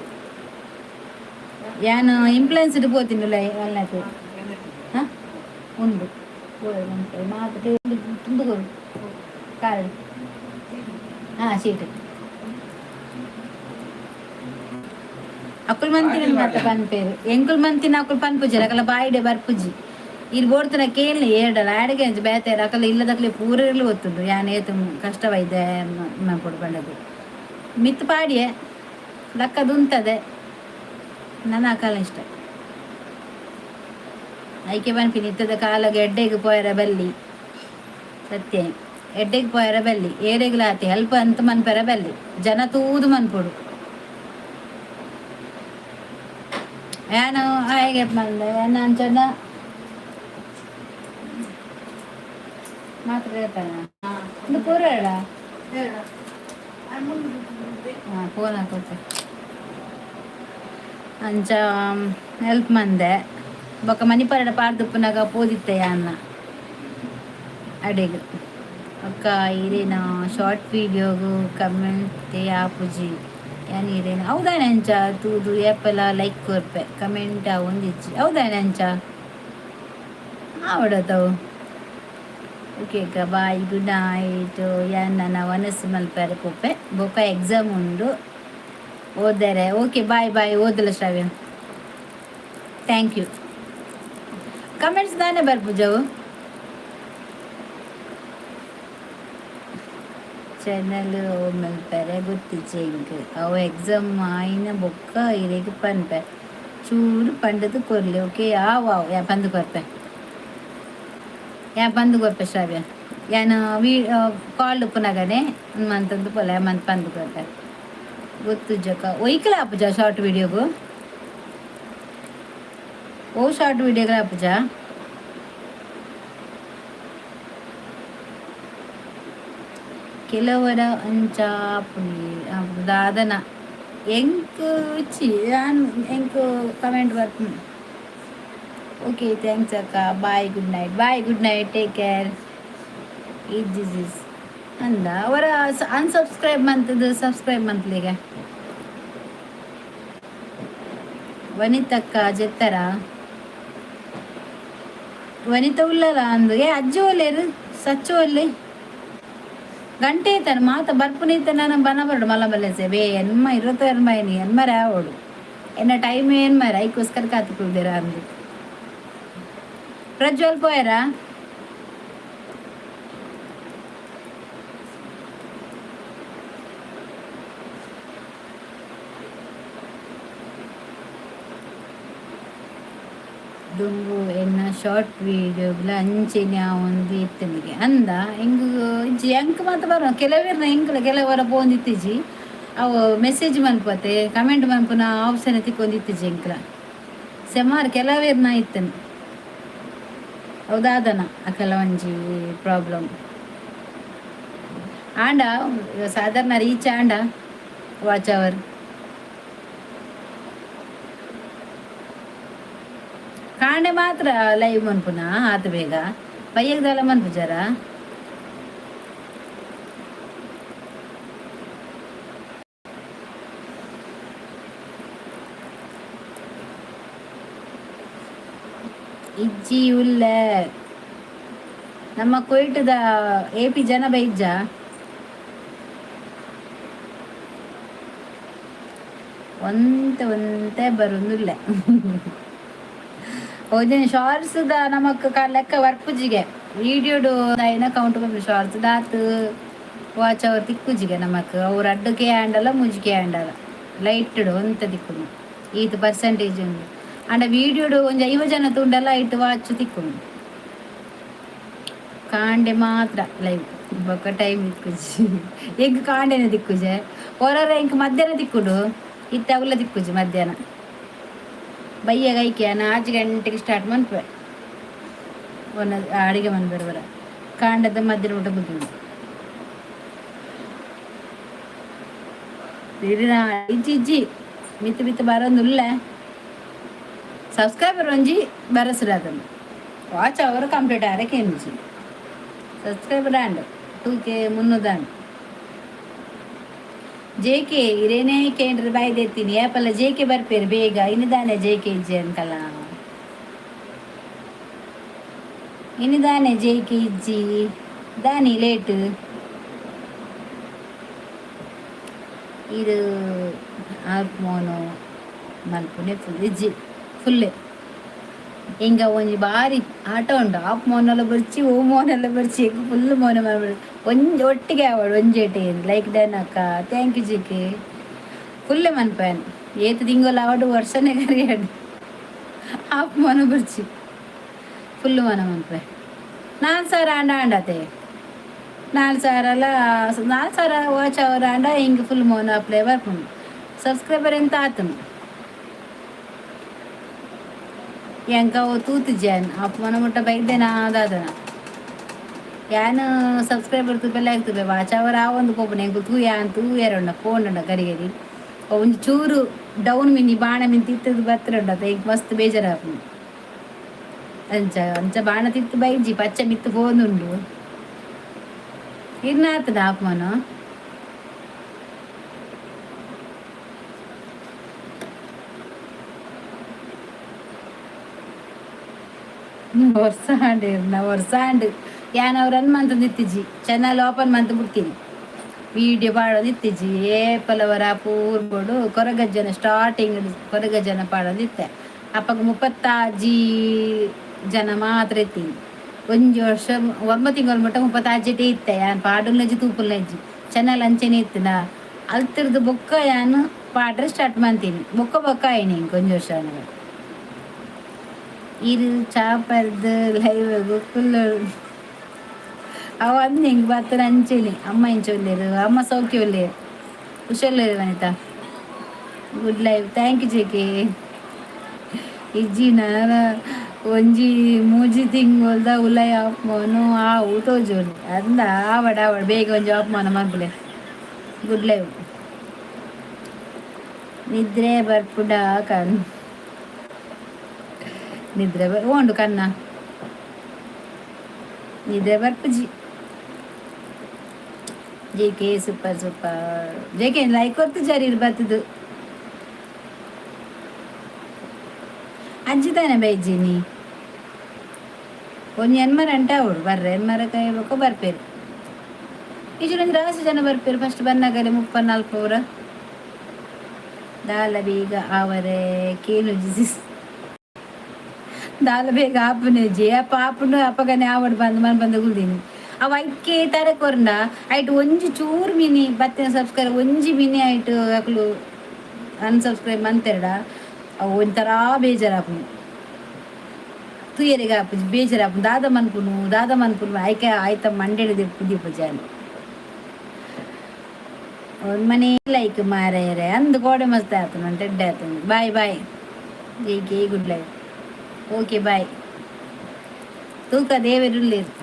ಯಾನು ಇನ್ಫ್ಲುಯೆನ್ಸ್ಡ್ ಪೋತಿಂಡು ಅಲ್ಲದು ಉಂಡು ಮಾತು ತುಂಬಿಗೋಡು ಕಾರ್ಡ್ ಸೀಟ್ ಅಕ್ಕಲ್ ಮಂತಿನ ಮತ್ತೆ ಪನ್ಪೇರು ಎಂಕುಲ್ ಮಂತಿನ ಅಕ್ಕಲ್ ಪನ್ಪುಜಿ ಅಕಲ ಬಾಯಿಡೆ ಬರ್ಪುಜಿ ಇಲ್ಲಿ ಬೋಡ್ತನ ಕೇಳಿ ಹೇಳಲ್ಲ ಅಡಿಗೆ ಅಂಚು ಬೇತಾರ ಅಕಲ ಇಲ್ಲದಕ್ಲೆ ಪೂರ ಇರ್ಲಿ ಗೊತ್ತುಂಡು ಯಾನ್ ಏತು ಕಷ್ಟವೈದೆ ಕೊಡ್ಕೊಂಡದು ಮಿತ್ ಪಾಡಿಯೇ ಲಕ್ಕದುಂತದೆ ನನ್ನ ಕಾಲ ಇಷ್ಟ ಐಕೆ ಬನ್ಪಿ ನಿತ್ತದ ಕಾಲಗೆ ಎಡ್ಡೆಗೆ ಪೋಯರ ಬಲ್ಲಿ ಸತ್ಯ ಎಡ್ಡೆಗೆ ಪೋಯರ ಬಲ್ಲಿ ಏರೆಗ್ಲಾತಿ ಹೆಲ್ಪ್ ಅಂತ ಮನ್ಪೆರ ಬಲ್ಲಿ ಜನ ತೂದು ಮನ್ಪೊಡು ಏನು ಹೇಗೆ ಬಂದೆ ಏನು ಅಂಚನ ಮಾತ್ರ ಹೇಳ್ತಾನ ಒಂದು ಪೂರ ಹೇಳ ಹಾಂ ಫೋನ್ ಹಾಕೋತೆ ಅಂಚ ಹೆಲ್ಪ್ ಮಂದೆ ಬೊಕ್ಕ ಮಣಿಪರಡ ಪಾರ್ದುಪ್ಪನಾಗ ಪೋದಿತ್ತೆ ಅನ್ನ ಅಡಿಗೆ ಅಕ್ಕ ಇರೇನ ಶಾರ್ಟ್ ವೀಡಿಯೋಗು ಕಮೆಂಟ್ ಆಪುಜಿ ಏನು ಇರೇನು ಹೌದಾನೆ ಅಂಚ ತೂದು ಏಪೆಲ್ಲ ಲೈಕ್ ಕೊರ್ಪೆ ಕಮೆಂಟ್ ಒಂದಿಚ್ಚಿ ಹೌದಾನೆ ಅಂಚ ಆವಡತವು ಓಕೆ ಅಕ್ಕ ಬಾಯ್ ಗುಡ್ ನೈಟ್ ಏನು ನನ್ನ ಮನಸ್ಸು ಮಲ್ಪರೆ ಕೊಪ್ಪೆ ಬೊಕ್ಕ ಎಕ್ಸಾಮ್ ಉಂಡು ಓದರೆ ಓಕೆ ಬಾಯ್ ಬಾಯ್ ಓದಲ್ಲ ಶ್ರಾವ್ಯ ಥ್ಯಾಂಕ್ ಯು ಕಮೆಂಟ್ಸ್ ನಾನೇ ಬರ್ಪುಜವು ಚಾನಲ್ ಮಲ್ಪರೆ ಗೊತ್ತಿಚ್ಚೆ ಇಂಕ್ ಅವು ಎಕ್ಸಾಮ್ ಆಯ್ನ ಬೊಕ್ಕ ಇರೇಗೆ ಪನ್ಪೆ ಚೂರು ಪಂಡದು ಕೊರ್ಲಿ ಓಕೆ ಯಾವ ಯಾ ಪಂದು ಕೊರ್ಪೆ ಯಾ ಪಂದು ಕೊರ್ಪೆ ಶ್ರಾವ್ಯ ಯಾನು ಕಾಲ್ ಉಪ್ಪುನಗನೆ ಒಂದು ಮಂತಂದು ಪೊಲ ಮಂತ್ ಪಂದು ಕೊರ್ಪೆ ಗೊತ್ತು ಜಕ ಒಯ್ಕಲ ಆಪುಜ ಶಾರ್ಟ್ ವಿಡಿಯೋಗು ಓ ಶಾರ್ಟ್ ವಿಡಿಯೋಗಳ ಆಪುಜ ಕೆಲವರ ಅಂಚ ದಾದನ ಎಂಕ್ ಚಿ ಎಂಕ್ ಕಮೆಂಟ್ ಬರ್ತೀನಿ ಓಕೆ ಥ್ಯಾಂಕ್ಸ್ ಅಕ್ಕ bye good night take care ಇಸ್ ಅಂದ ಅವರ ಅನ್ಸಬ್ಸ್ಕ್ರೈಬ್ ಮಂತದ್ದು ಸಬ್ಸ್ಕ್ರೈಬ್ ಮಂತ್ಲಿಗೆ ವನಿತಕ್ಕ ಜೆತ್ತರ ವನಿತ ಉಲ್ಲಲ್ಲ ಅಂದು ಅಜ್ಜು ಒಲ್ಲೇರು ಸಚ್ಚು ಒಲ್ಲಿ ಗಂಟೆ ಐತಾನೆ ಮಾತ ಬರ್ಪುನೈತೆ ನಾನು ಬನ ಬರ್ಡು ಮಲ್ಲ ಬಲ್ಲೆಸೆ ಬೇ ಎನ್ಮ ಇರುತ್ತ ಎನ್ಮೈನಿ ಎನ್ಮರ ಆವೋಡು ಎನ್ನ ಟೈಮ್ ಏನು ಮರ ಐಕೋಸ್ಕರ ಕಾತುಕೊಳ್ದಿರ ಅಂದು ಪ್ರಜ್ವಲ್ ಪೋಯರ ದುಂಬು ಎನ್ನ ಶಾರ್ಟ್ ವೀಡಿಯೋಗಳ ಅಂಚೆನೆ ಒಂದು ಇತ್ತನಿಗೆ ಅಂದ ಹಿಂಗೆ ಇಜ್ಜಿ ಎಂಕ್ ಮಾತ್ರ ಬರೋ ಕೆಲವೇರ್ನ ಹಿಂಗೆ ಕೆಲವರ ಪೋಂದಿತ್ತಿಜಿ ಅವು ಮೆಸೇಜ್ ಮನ್ಪತ್ತೆ ಕಮೆಂಟ್ ಮನ್ಪುನ ಆಪ್ಷನ್ ತಿಕ್ಕೊಂದಿತ್ತಿಜಿ ಎಂಕ್ಲ ಸೆಮಾರು ಕೆಲವೇರ್ನ ಇತ್ತನು ಹೌದಾದನ ಆ ಕೆಲವಂಜಿ ಪ್ರಾಬ್ಲಮ್ ಆಂಡ ಸಾಧಾರಣ ರೀಚ್ ಆಂಡ ವಾಚ್ ಅವರ್ ಕಾಂಡೆ ಮಾತ್ರ ಲೈವ್ ಮನ್ಪುನ ಆತ ಬೇಗ ಪಯ್ಯಗದಲ್ಲ ಮನ್ಪುಜಾರ ಇಜ್ಜಿ ಉಲ್ಲ ನಮ್ಮ ಕೊಯ್ಟದ AP ಜನ ಬೈಜ್ಜ ಒಂತೆ ಬರೋದಿಲ್ಲ ಓದಿನ ಶಾರ್ಟ್ಸ್ದ ನಮಕ್ ಲೆಕ್ಕ ವರ್ಪುಜಿಗೆ ವೀಡಿಯೋಡು ಐನ ಕೌಂಟ್ ಬಂದು ಶಾರ್ಟ್ಸ್ ದಾತ್ ವಾಚ್ ಅವ್ರು ತಿಕ್ಕುಜಿಗೆ ನಮಕ್ ಅವ್ರ ಅಡ್ಡಕ್ಕೆ ಹ್ಯಾಂಡಲ್ಲ ಮುಜಿಗೆ ಹ್ಯಾಂಡಲ್ಲ ಲೈಟ್ ಒಂತ ತಿಕ್ಕುನು ಈತ್ ಪರ್ಸೆಂಟೇಜ್ ಉಂಡು ಅಂಡ ವೀಡಿಯೋಡು ಒಂಜಿ 50 ಜನ ತುಂಡಲ್ಲ ಐಟ್ ವಾಚ್ ತಿಕ್ಕುನು ಕಾಂಡೆ ಮಾತ್ರ ಲೈವ್ ಬೊಕ್ಕ ಟೈಮ್ ತಿಕ್ಕುಜಿ ಎಂಕ್ ಕಾಂಡೆನೆ ತಿಕ್ಕುಜೆ ಹೊರರ ಎಂಕ್ ಮಧ್ಯಾಹ್ನ ತಿಕ್ಕುಡು ಇತ್ತ ಅವಲ್ಲ ತಿಕ್ಕುಜಿ ಮಧ್ಯಾಹ್ನ ಬಯ್ಯ ಗೈಕೆ 4 ಗಂಟೆಗೆ ಸ್ಟಾರ್ಟ್ ಮನ್ಪೆ ಒಂದು ಅಡಿಗೆ ಮನ್ ಬರೋವರ ಕಾಂಡದ ಮಧ್ಯಾಹ್ನ ಊಟ ಬುದ್ಧಿ ಇಜ್ಜಿ ಮಿತ್ತು ಬರೋಂದುಲ್ಲ ಸಬ್ಸ್ಕ್ರೈಬರ್ ಒಂಜಿ ಬರಸ್ರ ಅದನ್ನು ವಾಚ್ ಅವರು ಕಂಪ್ಲೀಟ್ ಆರಕ್ಕೆ ಎಂಜಿ subscriber and 2K 300 and JK ಇರೇನೇ ಕೇಂದ್ರ ಬಾಯ್ದೆತ್ತೀನಿ ಯಾಪಲ್ಲ JK ಬರ್ಪೇರು ಬೇಗ ಇನ್ನಿದಾನೆ JK ಇಜ್ಜಿ ಅನ್ಕಲ್ಲ ಇನ್ನಿದಾನೆ JK ಇಜ್ಜಿ ದಾನಿ ಲೇಟ್ ಇದು ಹಾರ್ಮೋನು ಮಲ್ಪುನೆ ಫುಲ್ ಇಜ್ಜಿ ಫುಲ್ಲೆ ಹಿಂಗ ಒಂಜಿ ಬಾರಿ ಆಟ ಉಂಡು ಆಪ್ ಮೋನೆಲ್ಲ ಬರ್ಚಿ ಓ ಮೋನೆಲ್ಲ ಬರ್ಚಿ ಫುಲ್ ಮೋನೆ ಮಾಡ್ಬಿಡು ಒಂಜಿ ಒಟ್ಟಿಗೆ ಆವಡು ಒಂಜೇಟಿ ಲೈಕ್ ಡನ್ ಅಕ್ಕ ಥ್ಯಾಂಕ್ ಯು ಜಿಕೆ ಫುಲ್ ಮನ್ಪೇನ್ ಏತು ತಿಂಗೋಲ ಆವಡು ವರ್ಷನೇ ಕರಿಯಾಡು ಆಪ್ ಮೋನ ಬರ್ಚಿ ಫುಲ್ ಮನ ಮನ್ಪೆ 4,000 ಆಂಡ ಆಂಡತೆ 4,000 4,000 ವಾಚ್ ಅವರ್ ಆಂಡ ಹಿಂಗೆ ಫುಲ್ ಮೋನ ಅಪ್ಲೈ ಬರ್ಪುಂಡು ಸಬ್ಸ್ಕ್ರೈಬರ್ ಎಂತ ಆತನು ಎಂಕ ಓ ತೂತು ಜಾನ್ ಅಪ್ಪ ಮನ ಮುಟ್ಟ ಬೈದ್ದೇನ ಅದಾದನ ಯಾನು ಸಬ್ಸ್ಕ್ರೈಬರ್ ತುಪ್ಪೆಲ್ಲ ಆಗ್ತದೆ ವಾಚ್ ಅವರ್ ಆ ಒಂದು ಕೋಪನ ಎಂಕು ತೂ ಯಾನ್ ತೂ ಎರೊಂಡ ಫೋನ್ ಉಂಡ ಗರಿ ಒಂದು ಚೂರು ಡೌನ್ ಮಿನಿ ಬಾಣ ಮಿನ್ ತಿತ್ತದು ಬತ್ತರ ಉಂಡತ ಈಗ ಮಸ್ತ್ ಬೇಜಾರು ಆಪುಂಡು ಅಂಚ ಅಂಚ ಬಾಣ ತಿತ್ತು ಬೈಜಿ ಪಚ್ಚ ಮಿತ್ತು ಫೋನ್ ಉಂಡು ಇರ್ನ ಆತದ ಆಪ್ ಮನ ವರ್ಷ ಯಾನ್ ಅವ್ರು ರನ್ ಮಂತ್ ನಿತ್ತಿಜಿ ಚಾನಲ್ ಓಪನ್ ಮಂತ್ ಬಿಡ್ತೀನಿ ವಿಡಿಯೋ ಪಾಡೋದು ಇತ್ತಿಜಿ ಏಪಲವರ ಪೂರ್ಬೋಡು ಕೊರಗಜ್ಜನ ಸ್ಟಾರ್ಟಿಂಗ್ ಕೊರಗಜ್ಜನ ಪಾಡೋದು ಇತ್ತೆ ಅಪ್ಪಗ 36 ಜನ ಮಾತ್ರ ಇತ್ತೀನಿ ಒಂಜಿ ವರ್ಷ 9 ತಿಂಗಳು ಮಟ್ಟ 36 ಇತ್ತೆ ಯಾನ್ ಪಾಡುಲ್ನಜ್ಜಿ ತೂಪುಲ್ನಜ್ಜಿ ಚಾನಲ್ ಅಂಚೆನೆ ಇತ್ತಿನ ಅಲ್ತಿರ್ದು ಬೊಕ್ಕ ಯಾನು ಪಾಡ್ರೆ ಸ್ಟಾರ್ಟ್ ಮಾಡ್ತೀನಿ ಬೊಕ್ಕ ಆಯ್ನಿ ಕೊಂಚ ವರ್ಷ ಇದು ಚಾಪರ್ದು ಲೈವ್ ಫುಲ್ ಅವ ಅಂದ್ ಹಿಂಗೆ ಬರ್ತಾರೆ ಅಂಚೇನಿ ಅಮ್ಮ ಇಂಚ ಒಳ್ಳೆಯರು ಅಮ್ಮ ಸೌಖ್ಯ ಒಳ್ಳೆಯರು ಹುಷಾರು ವನಿತಾ good live thank you JK ಇಜ್ಜಿನ ಒಂಜಿ ಮೂಜಿ ತಿಂಗೊಲ್ದ ಉಲೈ ಆಫ್ ಮೋನು ಆ ಊಟೋಜೋರು ಅಂದ ಆವಡ ಬೇಗ ಒಂಜಿ ಆಫ್ ಮೋನ ಮಗ್ಲೆ ಗುಡ್ ಲೈವ್ ನಿದ್ರೆ ಬರ್ಪುಡ ಕಣ್ ನಿದ್ರೆ ಓಂಡು ಕನ್ನ ನಿದ್ರೆ ಬರ್ಪುಜಿ ಜೇಕೆ ಸೂಪರ್ ಜೇಕೆ ಲೈಕ್ ಕೊತ್ತು ಜರಿ ಬರ್ತದು ಅಜ್ಜಿ ತಾನೆ ಬೈಜಿನಿ ಒಂದು ಎನ್ಮರ ಅಂಟ ಅವಳು ಬರ್ರೆ ಎನ್ಮರ ಕಾಯ್ಬೇಕು ಬರ್ಪೇರು ಈಜೊಂದು ರಾಶಿ ಜನ ಬರ್ಪೇರು ಫಸ್ಟ್ ಬನ್ನಾಗಲಿ 34 ಅವರ ದಾಲ ಬೇಗ ಅವರೇ ಕೇನು ದಾಲ ಬೇಗ ಆಪುನೇಜಿ ಅಪ್ಪ ಆಪುಂಡು ಅಪ್ಪಗನೆ ಆವಡು ಬಂದು ಗುಲ್ದೀನಿ ಅವ ಐಕ್ಕೆ ತರ ಕೊರ್ನ ಆಯ್ತು ಒಂಜಿ ಚೂರು ಮಿನಿ ಬತ್ತಿನ ಸಬ್ಸ್ಕ್ರೈಬ್ ಒಂಜಿ ಮಿನಿ ಆಯ್ತು ಅಕ್ಲು ಅನ್ಸಬ್ಸ್ಕ್ರೈಬ್ ಮಂತೆರಡ ಅವು ಒಂಥರ ಬೇಜಾರಾಪುನು ತುಯರಿಗೆ ಆಪುಜಿ ಬೇಜಾರಾಪುನು ದಾದ ಮನ್ಪುನು ಆಯ್ಕೆ ಆಯ್ತ ಮಂಡೇಳಿ ಪುದೀಪ ಜಾನು ಒಂದು ಮನೆ ಲೈಕ್ ಮಾರೇರೆ ಅಂದು ಗೋಡೆ ಮಸ್ತ್ ಆತನು ಅಂತ ಎಡ್ಡೆ ಆತನು ಬಾಯ್ ಜೈಕೆ ಗುಡ್ ಲೈಫ್ ಓಕೆ ಬಾಯ್ ತೂಕ ದೇವರುಳ್ಳೇರು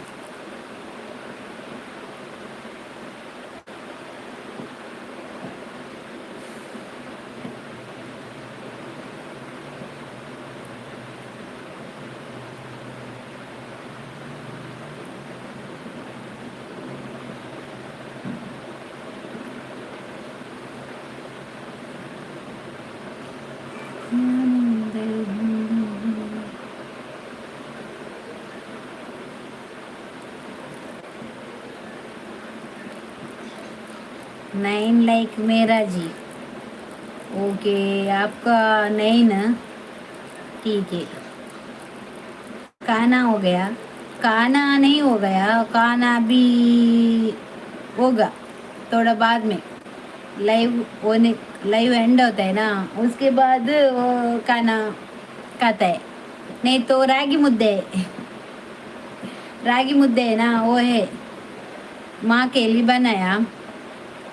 नाइन लाइक मेरा जी ओके आपका 9 ठीक है खाना हो गया खाना नहीं हो गया खाना भी होगा थोड़ा बाद में लाइव एंड होता है ना उसके बाद वो खाना खाता है नहीं तो रागी मुद्दे है ना वो है माँ के लिए बनाया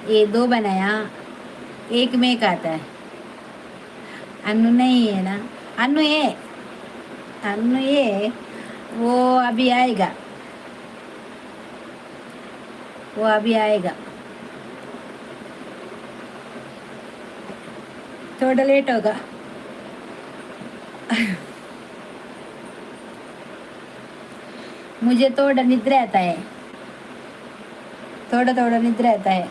ये 2 बनाया एक में खाता है अन्नू नहीं है ना अन्नू ये वो अभी आएगा थोड़ा लेट होगा मुझे थोड़ा निद्रा आता है थोड़ा निद्रा आता है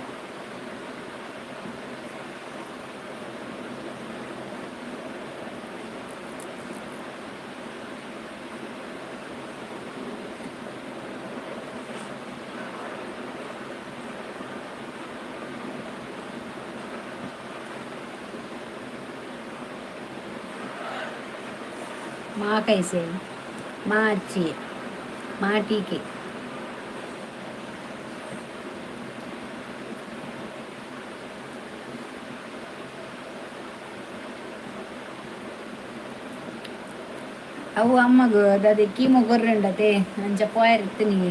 माँ कैसे, माँ अच्छी है, माँ ठीक है. अहो अम्मा ग दादा कीमो gorrendate अंच्या पोयर इतनी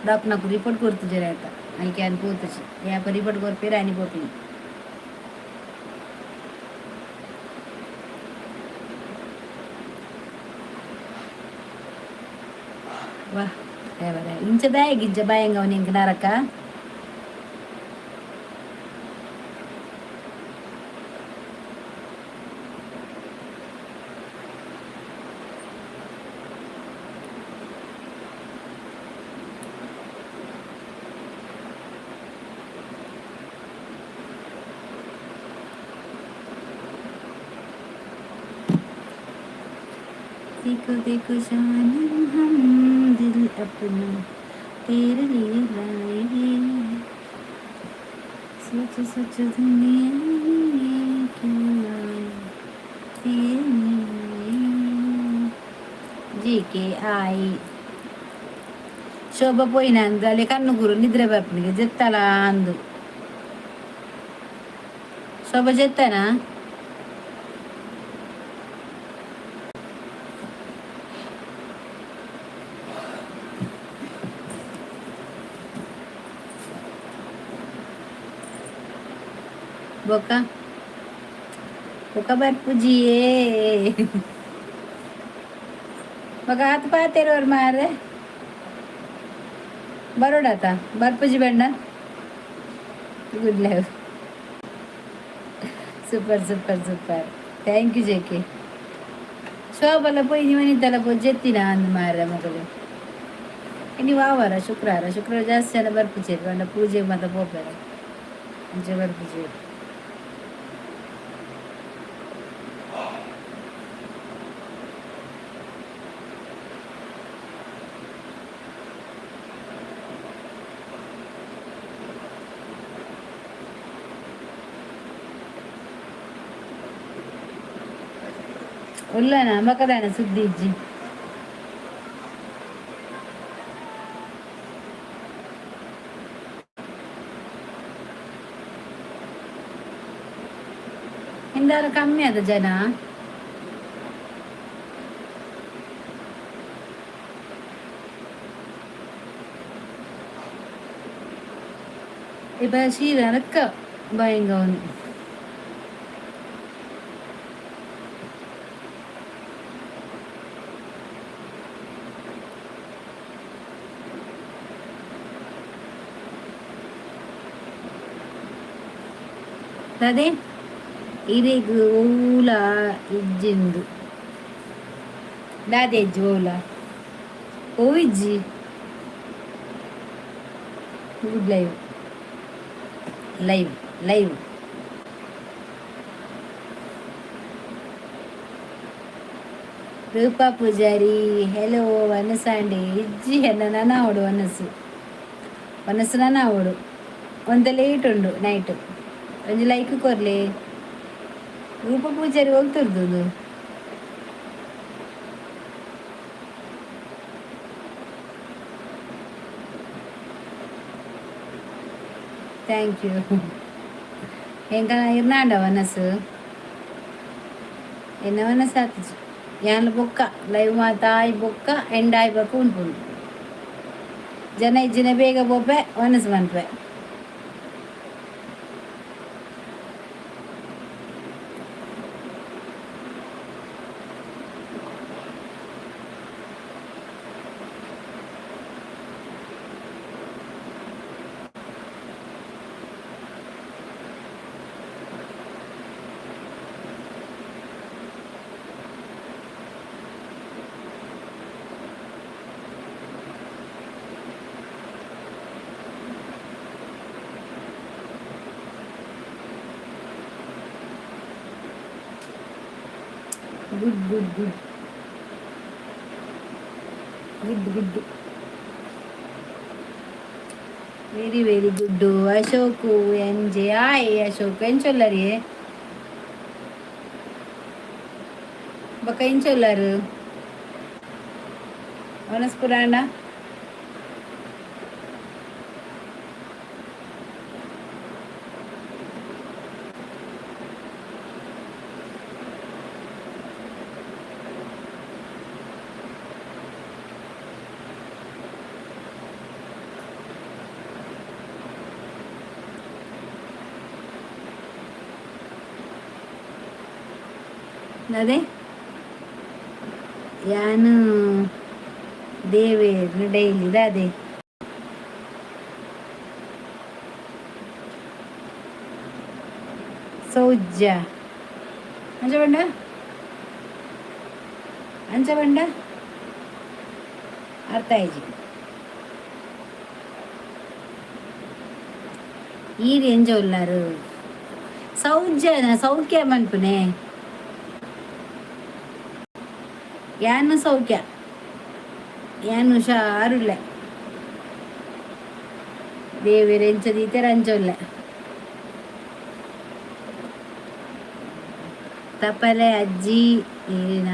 दाप నాకు రిపోర్ట్ కొడుతు జరేత ఐకి అని పోతచి యా ప రిపోర్ట్ కొర్ అని పోతుంది వా ఎవరే ఇంచదాయ గిజ్జ బాయంగా ఉని ఇంక నరక देखो देखो जानम हम दिल अपना तेरे लिए लाए हैं सोच सोच दुनिया में क्यों लाए तेरे लिए जी के आई శోభ పోయినందు అలే కన్నుగురు నిద్ర పప్పినకి చెత్తాలా అందు శోభ చెత్తానా बोका बोका बर्पुजिए मग हात पातेरवर मार बरोडा आता बर्पुजी बंड good life super super super thank you JK శోభల పోయి వనితల పోయి జెత్తిన అందు ಮಾರ ಮಗಳು ಇನ್ನು ವಾರ ಶುಕ್ರವಾರ ಜಾಸ್ತಿ ಜನ ಬರ್ಪುಚೇರಿ ಬಂಡ ಪೂಜೆ ಮತ್ತೆ ಹೋಗ್ಬೇಡ ಅಂಚೆ ಬರ್ಪುಚೇರಿ ಉಲ್ಲನ ಮಕದಾನ ಸುದ್ದಿ ಇಜ್ಜಿ ಹಿಂದಾರ ಕಮ್ಮಿ ಅದ ಜನ ಇಬ್ಬ ಶೀರನಕ್ಕ ಭಯಂಗವನು అదే ఇది ఊల ఇజ్జిందు దాదే జోల ఓ ఇజ్జి good live live live Rupa Poojari hello ವನಸ ಅಂಡಿ ಇಜ್ಜಿ ಹೆನ್ನ ನಾವಡು ವನಸು ನಾವಡು ಒಂದು ಲೇಟ್ ಉಂಡು ನೈಟ್ ಒಂದು ಲೈಕ್ ಕೊರ್ಲಿ ರೂಪ ಪೂಜಾರಿ ಹೋಗ್ತಿರ್ದು ಥ್ಯಾಂಕ್ ಯು ಎಂಕ ಇರ್ನಾಂಡ ವನಸು ಎನ್ನ ವನಸ ಆತು ಯಾನ್ ಬೊಕ್ಕ ಲೈವ್ ಮಾತಾಯಿ ಬೊಕ್ಕ ಎಂಡಾಯಿ ಬೊಕ್ಕ ಉಂಟುಂಡು ಜನ ಇಜ್ಜಿನ ಬೇಗ ಬೊಪ್ಪೆ ವನಸು ಮನ್ಪೆ good good good good good very very good Ashok ಎಂಜೆ ಆಯ್ ಅಶೋಕು ಎಂಚೊಲ್ಲರಿ ಬೊಕ್ಕ ಎಂಚೊಲ್ಲರು ವನಸ್ಪುರಾಣ ಅದೇ ಯಾನು ದೇವೇ ಡೈಲಿ ಅದೇ ಸೌಜ್ಯ ಅಂಚ ಬಂಡ ಅರ್ಥ ಆಯ್ತು ಈರು ಎಂಜ ಉಲ್ಲಾರು ಸೌಖ್ಯ ಮನ್ಪುನೆ ಯಾನು ಸೌಖ್ಯ ಯಾನು ಹುಷಾರುಲ್ಲ ದೇವೇರು ಎಂಚದೀತೆ ರಂಚೊಲ್ಲ ತಪಲೆ ಅಜ್ಜಿ ಏನ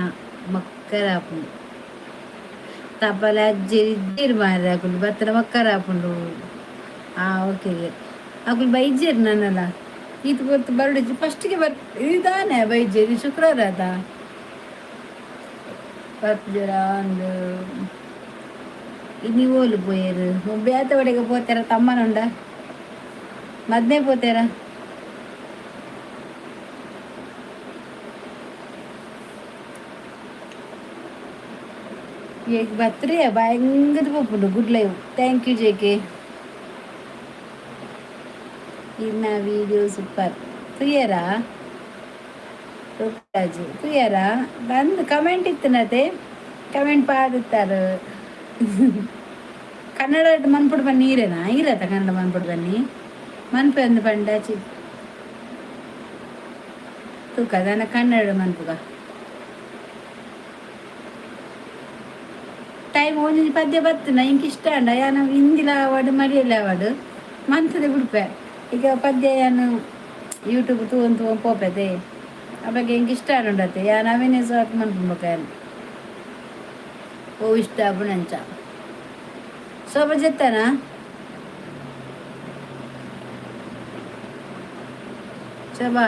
ಮಕ್ಕರಾಪುಂಡು ತಪಲೆ ಅಜ್ಜಿ ಇದ್ದೀರು ಮಾರ್ರೆ ಅಕುಲು ಬತ್ತನ ಮಕ್ಕರಾಪುಂಡು ಓಕೆ ಅಕುಲು ಬೈಜೇರು ನನ್ನಲ್ಲ ಈತ ಗೊತ್ತು ಬರಡು ಫಸ್ಟಿಗೆ ಇದಾನೆ ಬೈಜೇರಿ ಶುಕ್ರವಾರ ಅದ ಬರ್ತಿದ್ದೀರ ಒಂದು ನೀವು ಓಲು ಪೋಯರು ಬೇತ ಒಡೆಗೆ ಪೋತಾರ ತಮ್ಮನುಂಡ ಮದ್ನೆ ಪೋತಾರ ಈಗ ಬತ್ರಿ ಭಯಂಕರ ಪೋಪುಂಡು good live thank you JK ಇನ್ನ ವಿಡಿಯೋ ಸೂಪರ್ ಕ್ಲಿಯರಾ ಕ್ಲಿಯರಾ ಬಂದು ಕಮೆಂಟ್ ಇತ್ತನತೆ ಕಮೆಂಟ್ ಪಾಡುತ್ತಾರೆ ಕನ್ನಡ ಮನ್ಪುಡು ಬನ್ನಿ ಈರೇನಾ ಈರತ್ತ ಕನ್ನಡ ಮನ್ಪುಡು ಬನ್ನಿ ಮನ್ಪೆ ಒಂದು ಪಂಡ ತೂಕ ಅದನ್ನ ಕನ್ನಡ ಮನ್ಪುಗ ಟೈಮ್ ಒಂಜಿ ಪದ್ಯ ಬತ್ತನ ಇಂಕ ಇಷ್ಟ ಅಂಡ ಯಾನ ಹಿಂದಿಲ ಅವಾರ್ಡು ಮರಿಯಲ್ಲ ಅವಾರ್ಡು ಮಂತದೆ ಬಿಡ್ಪೆ ಈಗ ಪದ್ಯ ಯಾನು ಯೂಟ್ಯೂಬ್ ತೂನ್ ಪೋಪೆದೆ ಆ ಬಗ್ಗೆ ಹಿಂಗೆ ಇಷ್ಟ ಉಂಡತ್ತೆ ನಾವೇನೇ ಸಾಕು ಮನ್ಪುಂಬಕಾಯನು ಓ ಇಷ್ಟ ಬುಣಂಚ ಶೋಭ ಜೆತ್ತನ ಶೋಭಾ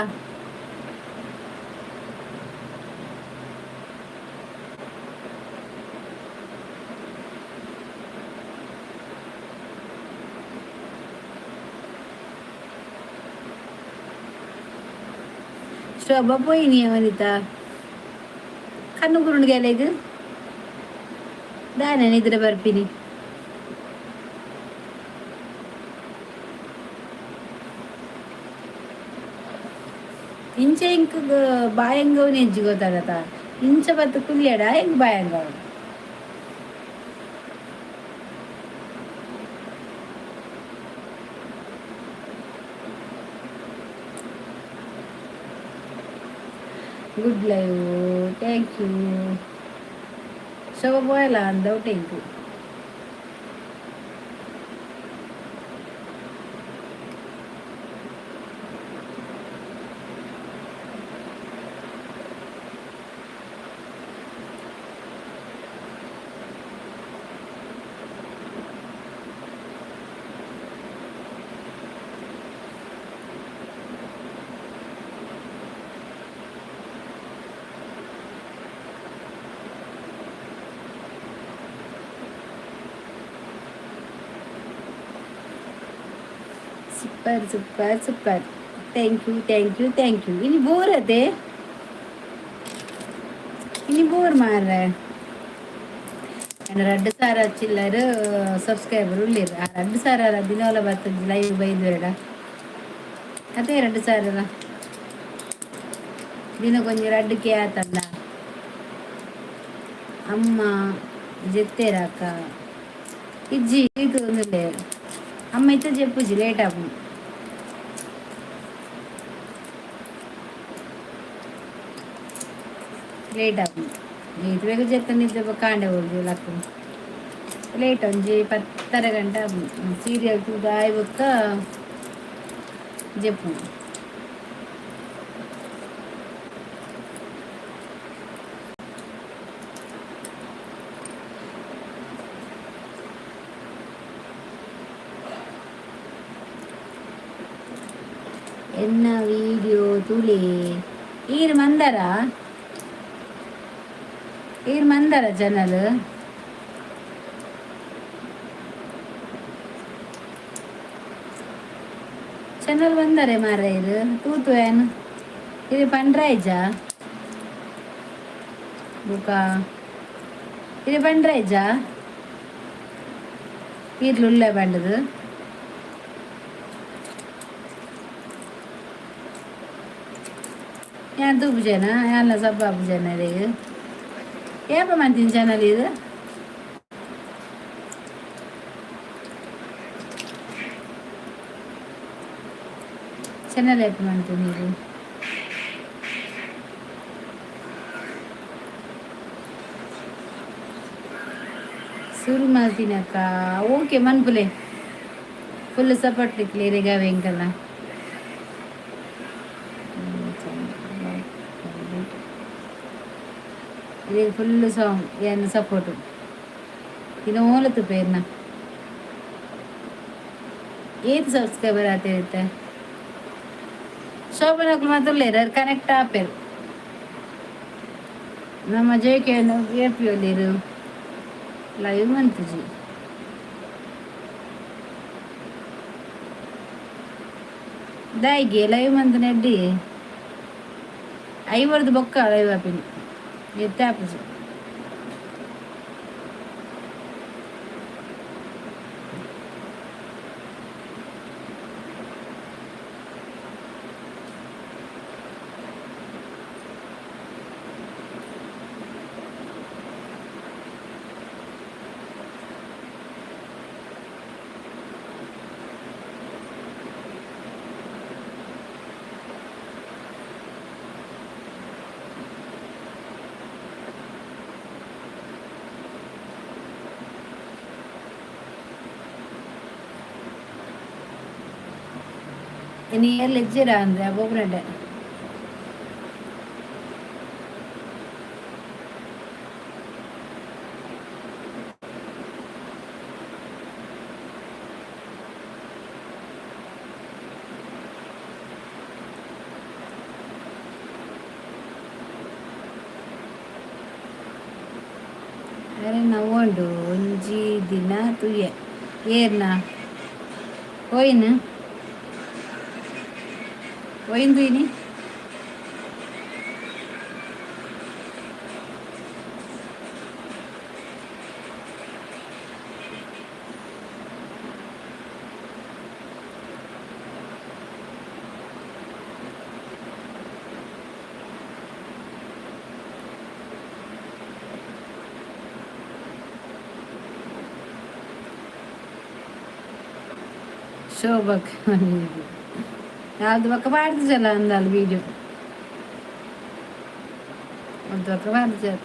ಶೋಭಾ ಪೋಯಿನಿ ವನಿತಾ ಕಣ್ಣು ಕುರುಂಡು ಗೆಲೆಗ್ ದಾನೆ ನಿದ್ರೆ ಬರ್ಪಿನಿ ಇಂಚ ಇಂಕ ಬಾಯಂಗವನಿ ಹೆಜ್ಜಿ ಗೊತ್ತಾಗತ್ತ ಇಂಚ ಬತ್ತು ಕುಲ್ಯಡ ಹೆಂಗ್ ಬಾಯಂಗವ good live thank you Shobha ಪೋಯಲ್ಲ ಅಂದವು thank you super super super thank you thank you thank you ಇನಿ ಬೋರ್ ಅದೇ ಇನಿ ಬೋರ್ ಮಾರ್ರೆ ಎರಡು ಸಾವಿರ ಚಿಲ್ಲರು ಸಬ್ಸ್ಕ್ರೈಬರ್ ಉಳ್ಳಿರ ಆ 2,000 ದಿನವಲ್ಲ ಬರ್ತದೆ ಲೈವ್ ಬೈದ್ಬೇಡ ಅದೇ 2,000 ದಿನಕ್ಕೊಂದು ರಡ್ಡಕ್ಕೆ ಆತಲ್ಲ ಅಮ್ಮ ಜೆತ್ತೇರಾಕ ಇಜ್ಜಿ ಇದು ಒಂದಿಲ್ಲ ಅಮ್ಮ ಇತ್ತ ಜಪ್ಪುಜಿ ಲೇಟ್ ಆಪು ಲೇಟ್ ಆಪು ಇದು ಬೇಗ ಜೆತ್ತನಿದ್ದ ಕಾಂಡೆ ಹೋಗಿ ಲಕ್ಕ ಲೇಟ್ ಒಂಜಿ 10 ಗಂಟೆ ಸೀರಿಯಲ್ ಗಾಯ ಬೊಕ್ಕ ಜಪ್ಪು ಎನ್ನ ವಿಡಿಯೋ ತುಲೆ ಈರ್ ಮಂದರ ಚಾನಲ್ ಬಂದರೆ ಮಾರ ಇದು ತೂತು ಏನು ಇದು ಪಂಡ್ರಾಯ್ಜ ಬುಕಾ ಇದು ಪಂಡ್ರಾಯ್ಜ ಈರ್ಲುಳ್ಳ ಬಂಡದು ಯಾನ್ ತೂಪು ಜನ ಎಲ್ಲ ಸಬ್ಬಾಪು ಜನ ಇದು ಏಪ ಮಂತಿನ ಚಾನಲ್ ಇದು ಚಾನಲ್ ಏಪ ಮಂತು ನೀವು ಶುರು ಮಾಡ್ತೀನಕ್ಕ ಓಕೆ ಮನ್ಪುಲೆ ಫುಲ್ ಸಪೋರ್ಟ್ ಕ್ಲಿಯರಿಗೆ ವೆಂಕಲ್ಲ ఇది ఫుల్ సాంగ్ ఏమన్నా సపోర్టు ఇది ఓలతు పేరున ಏದು ಸಬ್ಸ್ಕ್ರೈಬರ್ ಆಗ್ತಿರುತ್ತೆ ಶೋಭನಗಳು ಮಾತ್ರ లేరు ಕನೆಕ್ಟ್ ಆಪೇರು ನಮ್ಮ ಜೇಕೆ ಎ ಪಿ ಒಲ್ಲಿರು ಲೈವ್ ಮಂತುಜಿ ದಾಯಿಗೆ ಲೈವ್ ಮಂತು ನೆಡ್ಡಿ ಐವರ್ದು ಬೊಕ್ಕ ಲೈವ್ ಆಪಿನಿ ಎತ್ತಾಪುಜಿ ഇനി ലജ്ജരാന്ത് അപ്പൊ ബ്രെഡ് ಅರೆ ನವ್ವಂಡು ಒಂಜಿ ದಿನ ತುಯ್ಯ ಏರ್ನ ಹೋಯ್ನು ಹೋಯ್ದು ಇನಿ ಶೋಭಕ್ ಯಾವ್ದು ಪಕ್ಕ ಮಾಡ್ತಿದ್ದಲ್ಲ ಅಂದಲ್ಲ ವಿಡಿಯೋ ಒಂದು ಪಕ್ಕ ಮಾಡ್ತಿದ್ದ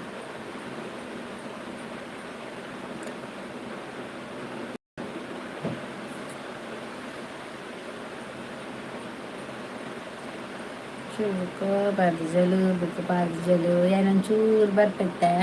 ಶೋಭಕ್ಕ ಬರ್ದಿಜಲು ಬುಕ್ ಬರ್ದಿಜಲು ಏನೊಂಚೂರು ಬರ್ಪೆತ್ತೆ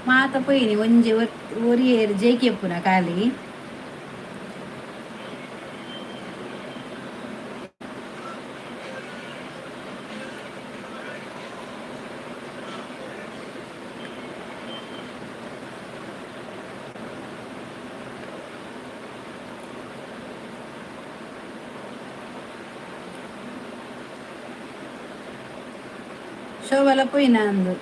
ಮಾತಪ್ಪಯ್ಯನಿ ಒಂಜಿ ಒರಿಯೇರು ಜೇಕೆಪ್ಪುನ ಖಾಲಿ ಶೋಭೆಲ್ಲ ಪೋಯಿನ ಅಂದು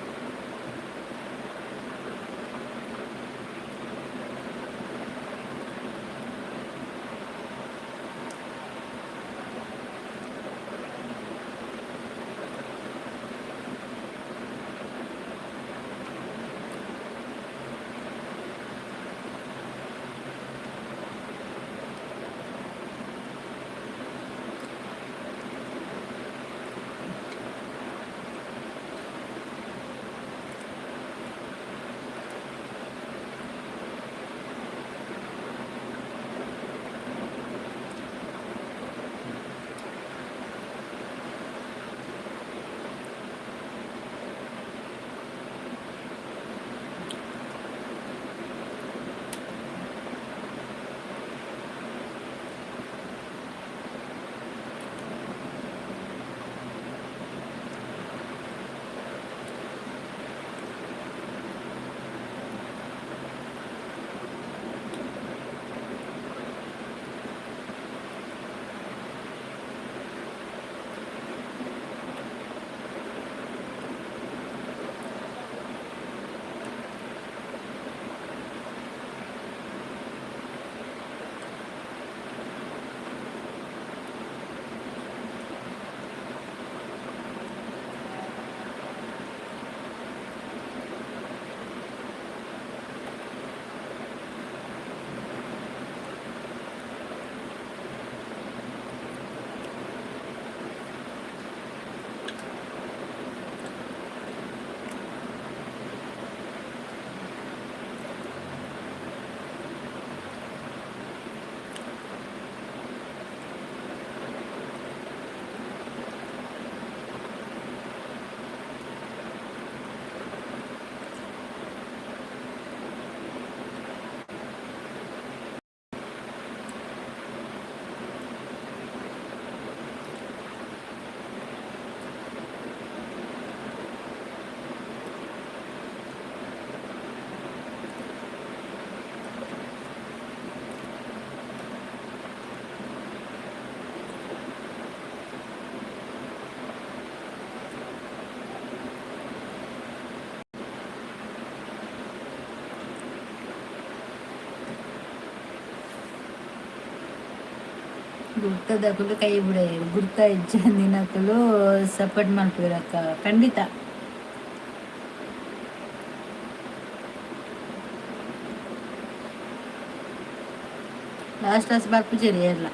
ಗುರ್ತದಕ್ಕೂ ಕೈ ಬಿಡ ಗುರ್ತ ಹೆಜ್ಜೆ ದಿನಕ್ಕೂ ಸಪೋರ್ಟ್ ಮಾಡ್ತೀರಕ್ಕ ಖಂಡಿತ. ಲಾಸ್ಟ್ ಬರ್ಪುಜರಿ ಎಲ್ಲ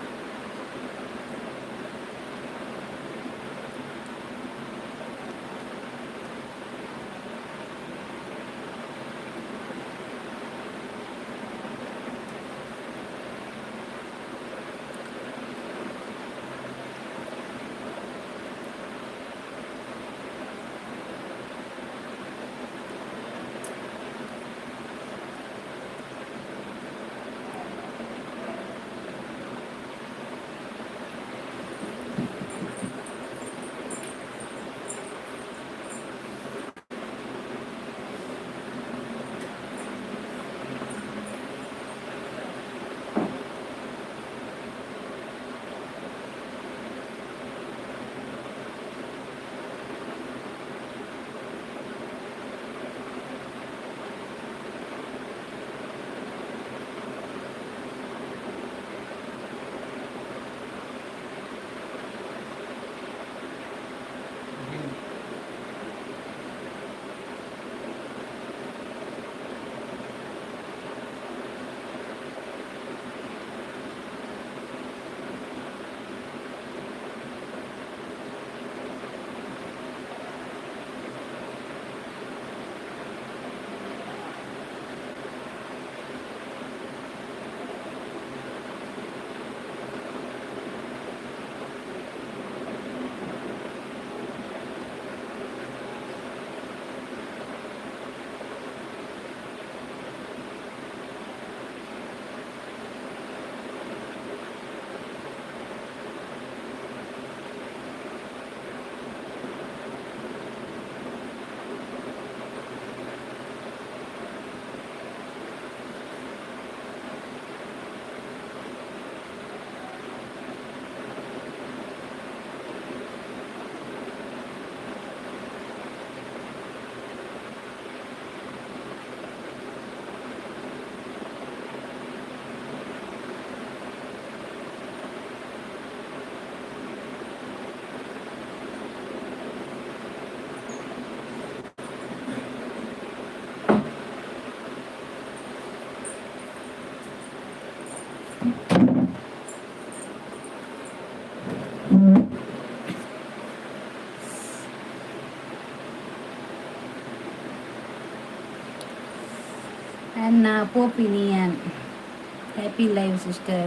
Anna Popinian. Happy life, sister.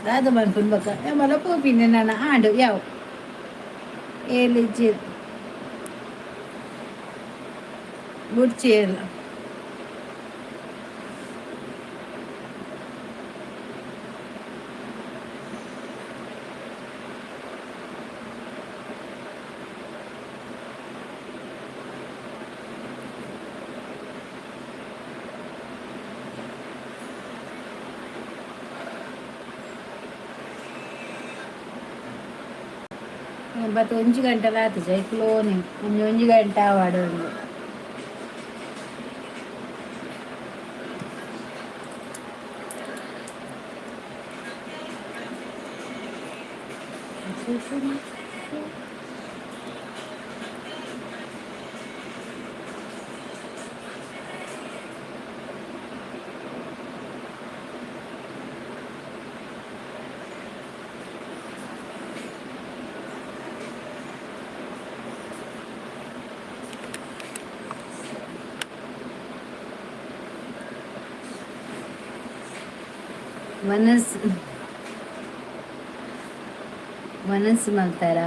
Ada man pun baka. Malah Popinian anak ado yaw. Legit. Good chill. But 1 ಗಂಟೆ ಆಯ್ತು ಸೈಕ್ಲೋನಿ ಒಂದು ಗಂಟೆ ಆವಾಡೋದು ಮನಸ್ಸು ಮಾಡ್ತಾರ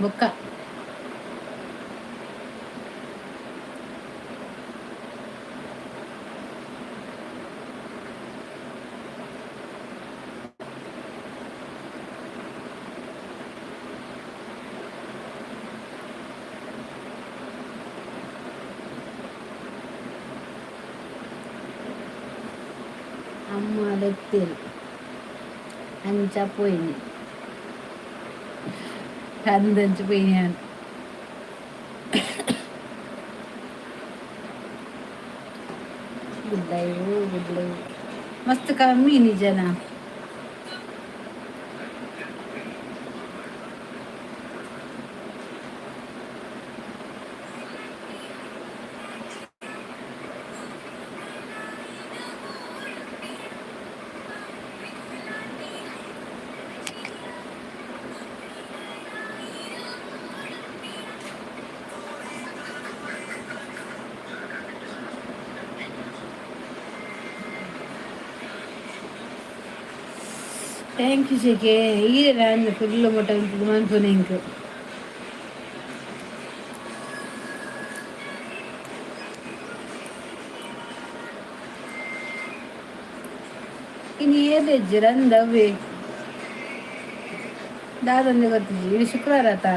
ಬುಕ್ಕ ಅಮ್ಮ ಲೆತ್ತಿರು ಅಂಚ ಪೋಯಿನಿ ಅಂದಂಚು ಪೋಯಿನಿ ನಾನು ಗುಡ್ಡವು ಮಸ್ತ್ ಕಮ್ಮಿ ನಿಜನ ಥ್ಯಾಂಕ್ ಯು ಶೇಖೆ ಈಗ ನಾನು ಫುಲ್ ಮೊಟ್ಟ ಮನ್ಪುನ ಇಂಕು ಇನ್ನು ಏನೆಜ್ಜಿ ರಂದವ್ವೆ ದಾದಂದೆ ಗೊತ್ತಿದ್ದಿ ಇದು ಶುಕ್ರವಾರ ಆತಾ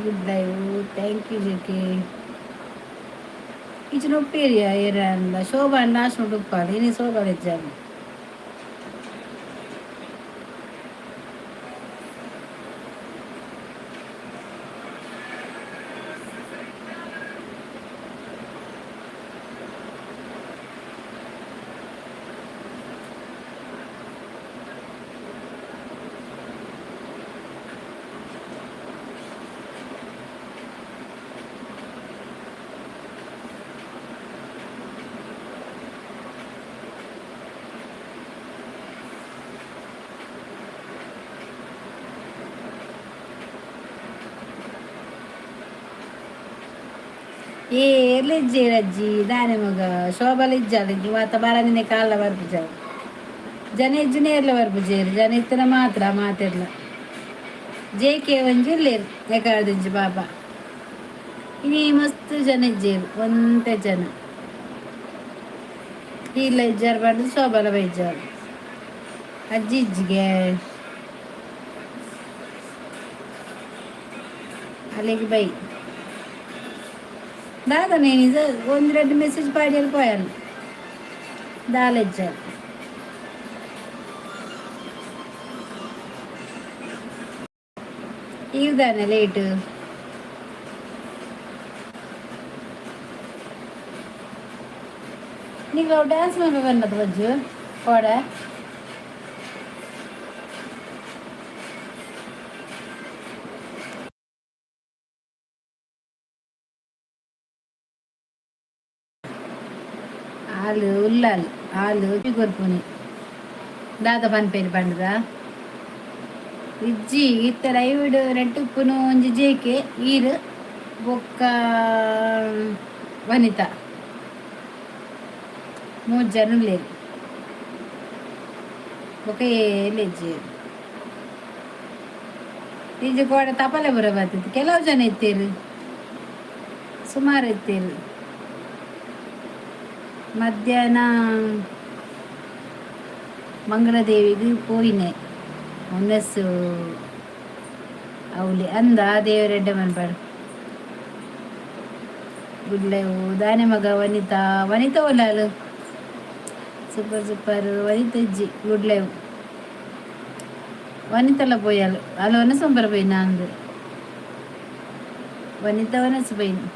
గుడ్డాయి థ్యాంక్ యూ జెకి ఇచ్చిన ఒప్పేరియా ఏరా శోభ నాశనం ఉప్పాలి నేను శోభ తెచ్చాను ఏ ఎర్లిజ్జి రజ్జి దాని మగ శోభలు ఇజ్జాలి వాత బాలనే కాళ్ళ వరకు జాలి ಜನ ಇಂಜಿನಿಯರ್ಲ ಬರ್ಬು ಜೇರು ಜನ ಇತ್ತನ ಮಾತ್ರ ಮಾತಿರ್ಲ ಜೇಕೆ ಒಂಜಿ ಇಲ್ಲೇರು ಯಾಕಾದಿಂಜಿ ಪಾಪ ಇನ್ನೀ ಮಸ್ತ್ ಜನ ಇಜ್ಜೇರು ಒಂತೆ ಜನ ಇಲ್ಲ ಇಜ್ಜಾರು ಬಂದು ಶೋಭಲ ಬೈಜಾರು ಅಜ್ಜಿ ಇಜ್ಜಿಗೆ ಅಲ್ಲಿಗೆ ಬೈ దాదా నేను ఇది 1-2 మెసేజ్ పాడి వెళ్ళిపోయాను దాలిచ్చారు ఇదానే లేటు నీకు డ్యాన్స్ మేము విన్నది వజ్జు కూడా ఆలు ఉల్లాలు ఆలు కొరుపుని దాదా పని పేరు పండుగ ಇಜ್ಜಿ ಇತ್ತರ ಐವಿಡು ನೆಟ್ಟುಪ್ಪುನು ಒಂಜಿ ಜೇಕೆ ಈರು ಬೊಕ್ಕ ವನಿತ ಮೂರು ಜನ ಉಳ್ಳೇರು ಬೊಕ್ಕ ಏಲೆಜ್ಜಿ ಈಜು ಕೋಡ ತಪಲೆ ಬರ ಬರ್ತಿತ್ತು ಕೆಲವು ಜನ ಇತ್ತೇರು ಸುಮಾರು ಇತ್ತೇರು ಮಧ್ಯಾಹ್ನ ಮಂಗಳದೇವಿಗೆ ಪೋಯಿನೆ ಹುನಸ್ಸು ಅವಳಿ ಅಂದ ದೇವರೆಡ್ಡೆ ಮನ್ಪಾಡು ಗುಡ್ಲೆವು ದಾನೆ ಮಗ ವನಿತಾ ವನಿತಾ ಒಲಾಲು ಸೂಪರ್ ಸೂಪರ್ ವನಿತಾ ಇಜ್ಜಿ ಗುಡ್ಲೆವು ವನಿತಲ್ಲ పోయాలు వాళ్ళు వనసంబర పోయినా అందు వనిత వనసు పోయింది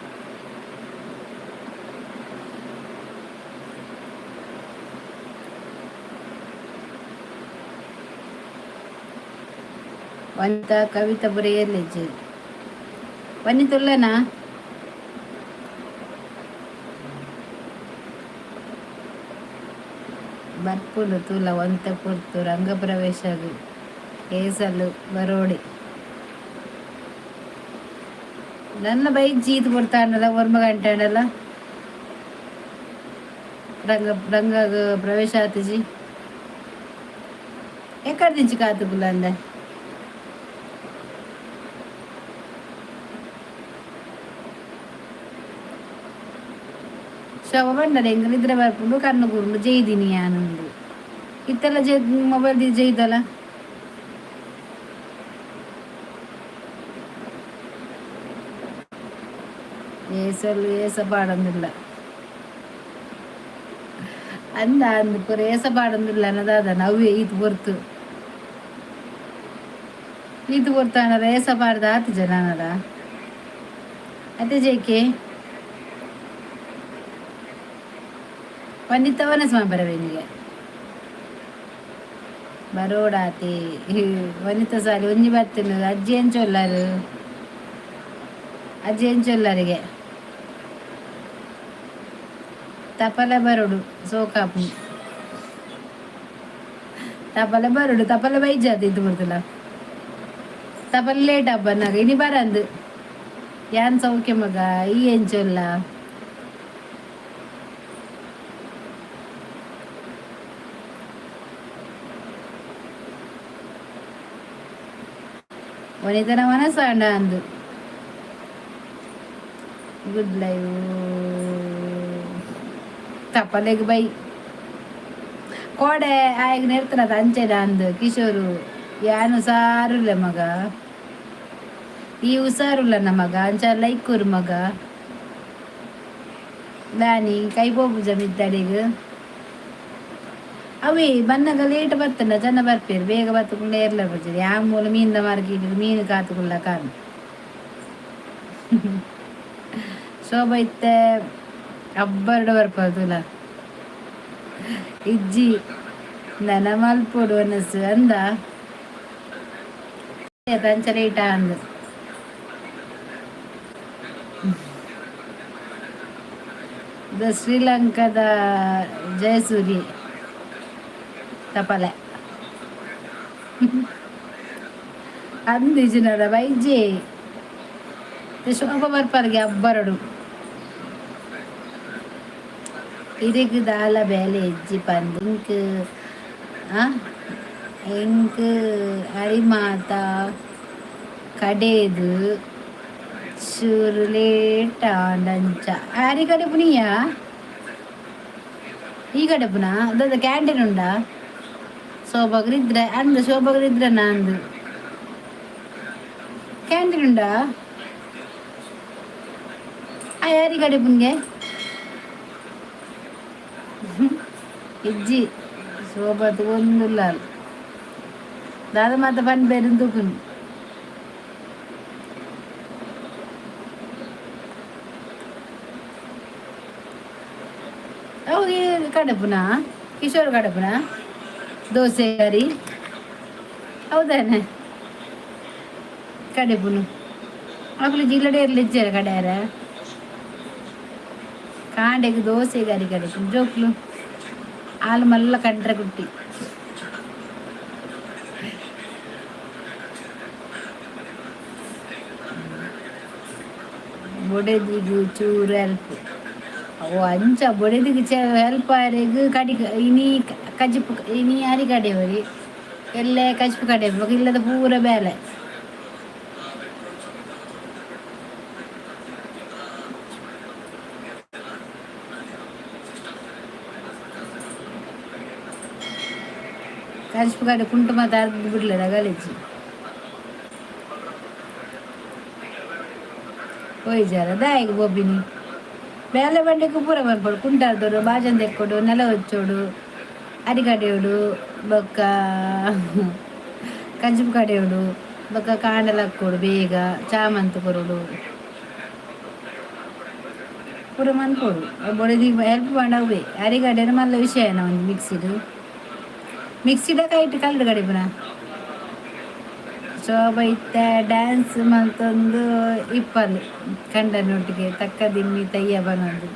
ವನಿತ ಕವಿತಾ ಬರೆಯಲಿಜ್ಜಿ ವನಿತುಲ್ಲನಾ ಬರ್ಪುಲು ತುಲ ವಂತ ಪುರ್ತು ರಂಗಪ್ರವೇಶಗು ಏಸಲು ಬರೋಡಿ ನನ್ನ ಬೈಕ್ ಜೀತ್ ಕೊಡ್ತಾಂಡಲ್ಲ ಒರ್ಮ ಗಂಟೆಂಡಲ್ಲ ರಂಗ ಪ್ರವೇಶ ಆತಜಿ ಎಕ್ಕಡ ದಿಂಚಿ ಕಾತುಕುಲ್ಲ ಅಂದೆ ಶವ ಬಂಡದ ಹೆಂಗ ನಿದ್ರೆ ಬರ್ಕೊಂಡು ಕಣ್ಣು ಕೂರ್ಮು ಜೈದಿನಿ ಯಾನುಂದು ಇತ್ತೆಲ್ಲ ಮೊಬೈಲ್ ದಿ ಜೈದಲ್ಲ ಏಸಲು ಏಸ ಪಾಡೊಂದಿಲ್ಲ ಅಂದ ಅಂದು ಪೂರ ಏಸ ಪಾಡೊಂದಿಲ್ಲ ಅನ್ನದಾದ ನವ್ವೆ ಈತು ಬರ್ತು ಅನ್ನದ ಏಸ ಪಾಡ್ದ ಆತು ಜನ ಅನ್ನದ ಅದೇ ಜೇಕೆ ವನಿತವನ ಸ್ಮ ಬರವೇನಿಗೆ ಬರೋಡಾತಿ ವನಿತ ಸಾಲಿ ಒಂಜಿ ಬರ್ತೀನಿ ಅಜ್ಜಿ ಎಂಚೊಲ್ಲಾರು ಅಜ್ಜಿ ಎಂಚೊಲ್ಲರಿಗೆ ತಪಲ ಬರೋಡು ಸೋಕಾಪು ತಪಲ ಬರೋಡು ತಪಲ ಬೈಜಾತಿ ಇದು ಬರ್ತಲ್ಲ ತಪಲ ಲೇಟ್ ಹಬ್ಬ ನಾಗ ಇನಿ ಬರಂದು ಯಾನ್ ಸೌಖ್ಯ ಮಗ ಈ ಎಂಚೊಲ್ಲ ವನಿತನ ಮನಸ್ಸಾಂಡ ಅಂದು ಗುಡ್ ಲೈವ್ ತಪ್ಪಲೆಗ್ ಬೈ ಕೋಡೆ ಆಯ್ಗ ನಿರ್ತಾನದ ಅಂಚೆದ ಅಂದು ಕಿಶೋರು ಯಾನು ಸಾರುಲ್ಲ ಮಗ ಈ ಹುಷಾರುಲ್ಲ ಮಗ ಅಂಚ ಲೈಕೂರು ಮಗ ದಾನಿ ಕೈಬೋಬು ಜಮಿದ್ದಾಡಿಗ ಅವೇ ಬನ್ನಗ ಲೇಟ್ ಬರ್ತನ ಜನ ಬರ್ಪೇರು ಬೇಗ ಬತ್ತುಕೊಂಡು ಏರ್ಲ ಬರ್ತೀರಿ ಆ ಮೂಲ ಮೀನಿಂದ ಮಾರ್ಗಿದ್ರು ಮೀನು ಕಾತುಕೊಳ್ಳ ಕಾರಣ ಶೋಭ ಇತ್ತೆ ಅಬ್ಬರ್ಡು ಬರ್ಪದುಲ ಇಜ್ಜಿ ನನ ಮಲ್ಪೋಡು ಅನಸು ಅಂದ ಅಂಚ ಲೇಟ ಅಂದು ಶ್ರೀಲಂಕಾದ ಜಯಸೂರಿ ತಪಲೆ ಅಂದಿಜಿನದ ಬೈಜೆ ಶೋಭ ಬರ್ಪಾರ್ಗೆ ಅಬ್ಬರಡು ಇದಕ್ಕೆ ದಾಲ ಬೇಲೆ ಹೆಜ್ಜಿ ಪಂದಿಂಕ್ ಎಂಕ್ ಅರಿಮಾತ ಕಡೇದು ಚೂರು ಲೇಟ ಅಂಚ ಆರಿ ಕಡೆ ಪುನಿಯಾ ಈ ಕಡೆ ಪುನಃ ಅದ ಕ್ಯಾಂಟೀನ್ ಉಂಡಾ ಶೋಭಗ್ರಿದ್ರೆ ಅಂದ ಶೋಭಗ್ರಿದ್ರೆ ನಂದು ಕ್ಯಾಂಟೀನ್ ಉಂಡಾ ಆ ಯಾರಿ ಕಡೆ ಪುನ್ಗೆ ಇಜ್ಜಿ ಶೋಭತ್ ಒಂದಿಲ್ಲ ದಾದ ಮಾತ ಪನ್ ಬೇರೆ ತೂಕುನು ಹೌದು ಕಡೆ ಪುನಃ ಕಿಶೋರ್ ಕಡೆ ಪುನಃ ದೋಸೆ ಕರಿ ಹೌದಾನೆ ಕಡೆ ಪುನು ಮಕ್ಕಳು ಜಿಲ್ಲಡೆ ಇರಲಿ ಇಜ್ಜಾರ ಕಡೆಯಾರ ಕಾಂಡೆಗೆ ದೋಸೆ ಗರಿ ಕಡೆ ಜೋಕ್ಲು ಹಾಲು ಮಲ್ಲ ಕಂಡ್ರೆ ಕುಟ್ಟಿ ಬೊಡೆದಿಗೂ ಚೂರು ಹೆಲ್ಪ್ ಓ ಅಂಚ ಬೊಡೆದಿಗೆ ಹೆಲ್ಪ್ ಆರೆಗ್ ಕಡಿ ಇನಿ ಕಜಿಪು ಇನಿ ಅರಿ ಕಡೆಯವರಿ ಎಲ್ಲೇ ಕಜಿಪು ಕಡೆ ಇಲ್ಲದ ಪೂರ ಬೇಲೆ ಕಜಿಪು ಕಡೆ ಕುಂಟು ಮಾತು ಅರ್ದು ಬಿಡ್ಲದ ಗಲೀಜಿ ಹೋಯ್ ಜರ ದಾಯಿಗೆ ಬೊಬ್ಬಿನಿ ಬೇಲೆ ಬಂಡೆಗೂ ಪೂರ ಬರ್ಬೋದು ಕುಂಟಾಡ್ದೋಡು ಬಾಜನ್ ತೆಕ್ಕೊಡು ನೆಲ ಹೊಚ್ಚೋಡು ಅರಿಗಡೆಯೋಡು ಬೊಕ್ಕ ಕಜಿಪು ಕಡೆಯೋಡು ಬೊಕ್ಕ ಕಾಂಡಲ ಹಾಕ್ಕೊಡು ಬೇಗ ಚಾಮಂತ್ ಕೊರೋಡು ಪೂರ ಮನ್ಪೋಡು ಬೊಡೆದಿ ಹೆಲ್ಪ್ ಮಾಡವೆ ಅರಿಗಡೆನ ಮಲ್ಲ ವಿಷಯನ ಒಂದು ಮಿಕ್ಸಿದ ಕೈಟ್ ಕಲ್ಲು ಕಡೆ ಪುನಃ ಶೋಭ ಇತ್ತ ಡ್ಯಾನ್ಸ್ ಮತ್ತೊಂದು ಇಪ್ಪಲ್ಲಿ ಕಂಡನೊಟ್ಟಿಗೆ ತಕ್ಕ ದಿಮ್ಮಿ ತಯ್ಯ ಬನ್ನೊಂದು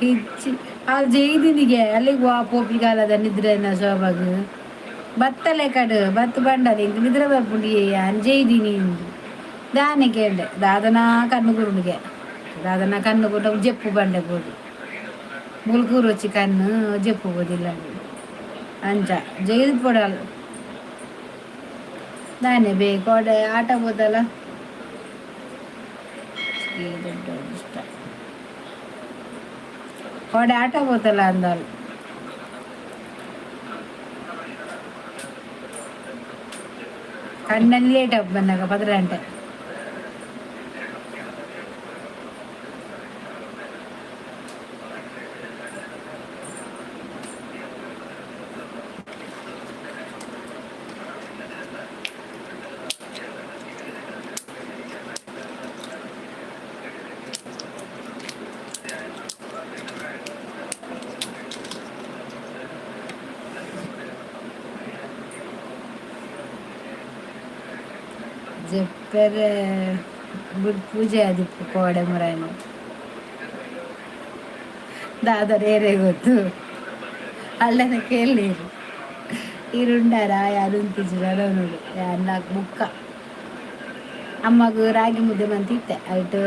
ಇಚ್ಚಿ ಅಲ್ಲಿ ಜೈದಿನಿಗೆ ಅಲ್ಲಿಗೆ ವಾ ಪೋಪಿಗಾಲದ ನಿದ್ರೆನ ಶೋಭಾಗ ಬತ್ತಲೆ ಕಡು ಬತ್ತು ಬಂಡದ ಇಂಕ ನಿದ್ರೆ ಬರ್ಪುಂಡಿ ಜೈದಿನಿ ದಾನೆ ಕೇಂಡೆ ದಾದನ ಕಣ್ಣು ಗುರುಣಿಗೆ ದಾದನ ಕಣ್ಣು ಕೊಟ್ಟ ಜಪ್ಪು ಬಂಡೆ ಬೋದು ಮುಲ್ಕೂರು వచ్చి ಕಣ್ಣು ಜಪ್ಪು ಬೋದಿಲ್ಲ ಅಂಚ ಜೈದು ಪೊಡಲ್ ದಾನೆ ಬೇಕು ಅಡೆ ಆಟ ಬೋದಲ್ಲ ಇಷ್ಟ ಹೊಡೆ ಆಟ ಬೋತಲ್ಲ ಅಂದಳು ಕಣ್ಣಲ್ಲಿ ಲೇಟ್ ಆಗಿ ಬಂದಾಗ 10 ಗಂಟೆ ಜಪ್ಪರೆ ಪೂಜೆ ಆದಿಪ್ಪು ಕೋಡೆ ಮುರಾಯನು ದಾದರೇರೆ ಗೊತ್ತು ಅಲ್ಲನ ಕೇಳೀರು ಈರುಂಡಾರ ಯಾರು ಅಂತಿದ್ರು ನೋಡು ನಾಲ್ಕು ಬುಕ್ಕ ಅಮ್ಮಗೂ ರಾಗಿ ಮುದ್ದೆ ಮಂತಿತ್ತೆ ಆಯ್ತು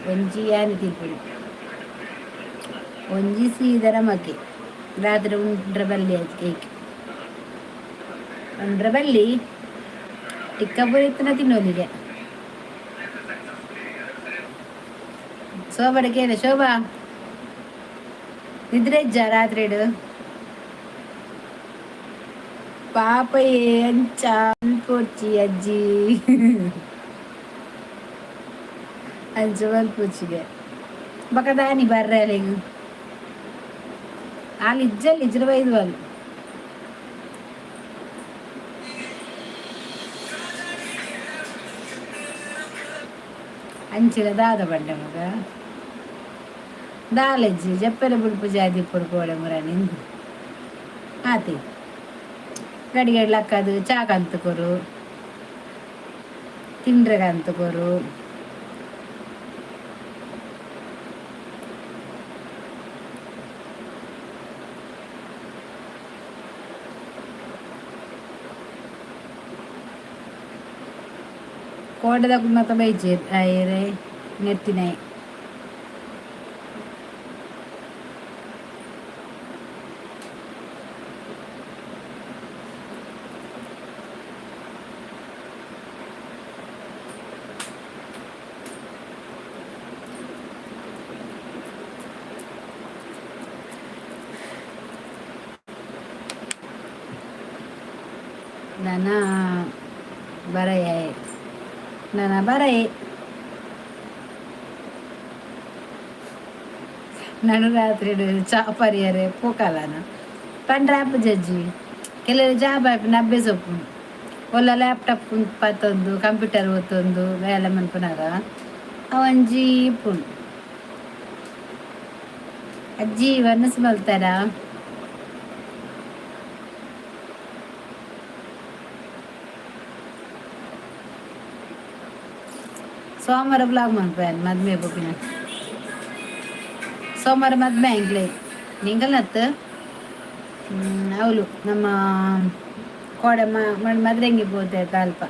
ಒಂಜಿ ಯಾನಿ ತಿಳ್ಬಿಡಿ ಒಂಜಿ ಸೀದರ ಮಗ್ಗೆ ರಾತ್ರಿ ಉಂಡ್ರ ಬಲ್ಲಿ ಅದು ಕೇಕ್ ಉಂಡ್ರ ಬಲ್ಲಿ ಟಿಕ್ಕ ಬರೀತನ ತಿನ್ನೋಲಿಗೆ ಶೋಭಾಡ ಕೇಳ ಶೋಭಾ ನಿದ್ರೆ ಇಜ್ಜ ರಾತ್ರಿ ಪಾಪ ಎಂಚ ಅನ್ಪೋಚಿ ಅಜ್ಜಿ ಅಂಚು ಮಲ್ಪೋಚಿಗೆ ಬಕದಾನಿ ಬರ್ರೆ ಅಲ್ಲಿಗೆ ಅಲ್ಲಿ ಇಜ್ಜಲ್ಲಿ ಇಜ್ರ ಬೈದು ಅಲ್ಲಿ ಅಂಚಿನ ದಾದ ಬಂಡೆ ಮಗ ದಾಲಜ್ಜಿ ಜಪ್ಪೆಲೆ ಬುಡ್ಪು ಜಾತಿ ಪುಡ್ಕೋಡೆ ಮುರ ನಿಂದು ಆತಿ ಗಡಿಗೆಡ್ಲಕ್ಕದು ಚಾಕಂತ ಕೊರು ತಿಂಡ್ರೆಗಂತ ಕೊರು ಕೋಟದ ಕುಮ್ಮತ್ತ ಬೈಜಿ ಆಯ್ರೆ ನೆತ್ತಿನಾಯಿ ನನ್ನ ಬರಯ ನನ್ನ ಬರಯೆ ನಾನು ರಾತ್ರಿ ಚಾಪರಿಯರೆ ಪೋಕಲನ ಪಂಡ್ರಾಪ್ ಜಜ್ಜಿ ಕೆಲವರು ಜಾಬ್ ಆಯ್ತು ನಬ್ಬೆ ಸೊಪ್ಪು ಒಲ್ಲ ಲ್ಯಾಪ್ಟಾಪ್ ಪತ್ತೊಂದು ಕಂಪ್ಯೂಟರ್ ಓದೊಂದು ಬೇಲೆ ಮನ್ಪುನಾಗ ಅವಂಜಿ ಪುಣ್ ಅಜ್ಜಿ ವನಸ್ ಮಲ್ತಾರ ಸೋಮವಾರ ಬ್ಲಾಗ್ ಮಾಡ್ಬೇಡ ಮದ್ಮೆ ಬುಕ್ಕಿನ ಸೋಮವಾರ ಮದ್ಮೆ ಆಂಗ್ಲೆ ನಿಂಗಲ್ನತ್ತು ಅವಳು ನಮ್ಮ ಕೋಡೆ ಮದ್ರೆಂಗಿ ಪೋತೆ ಅಲ್ಪ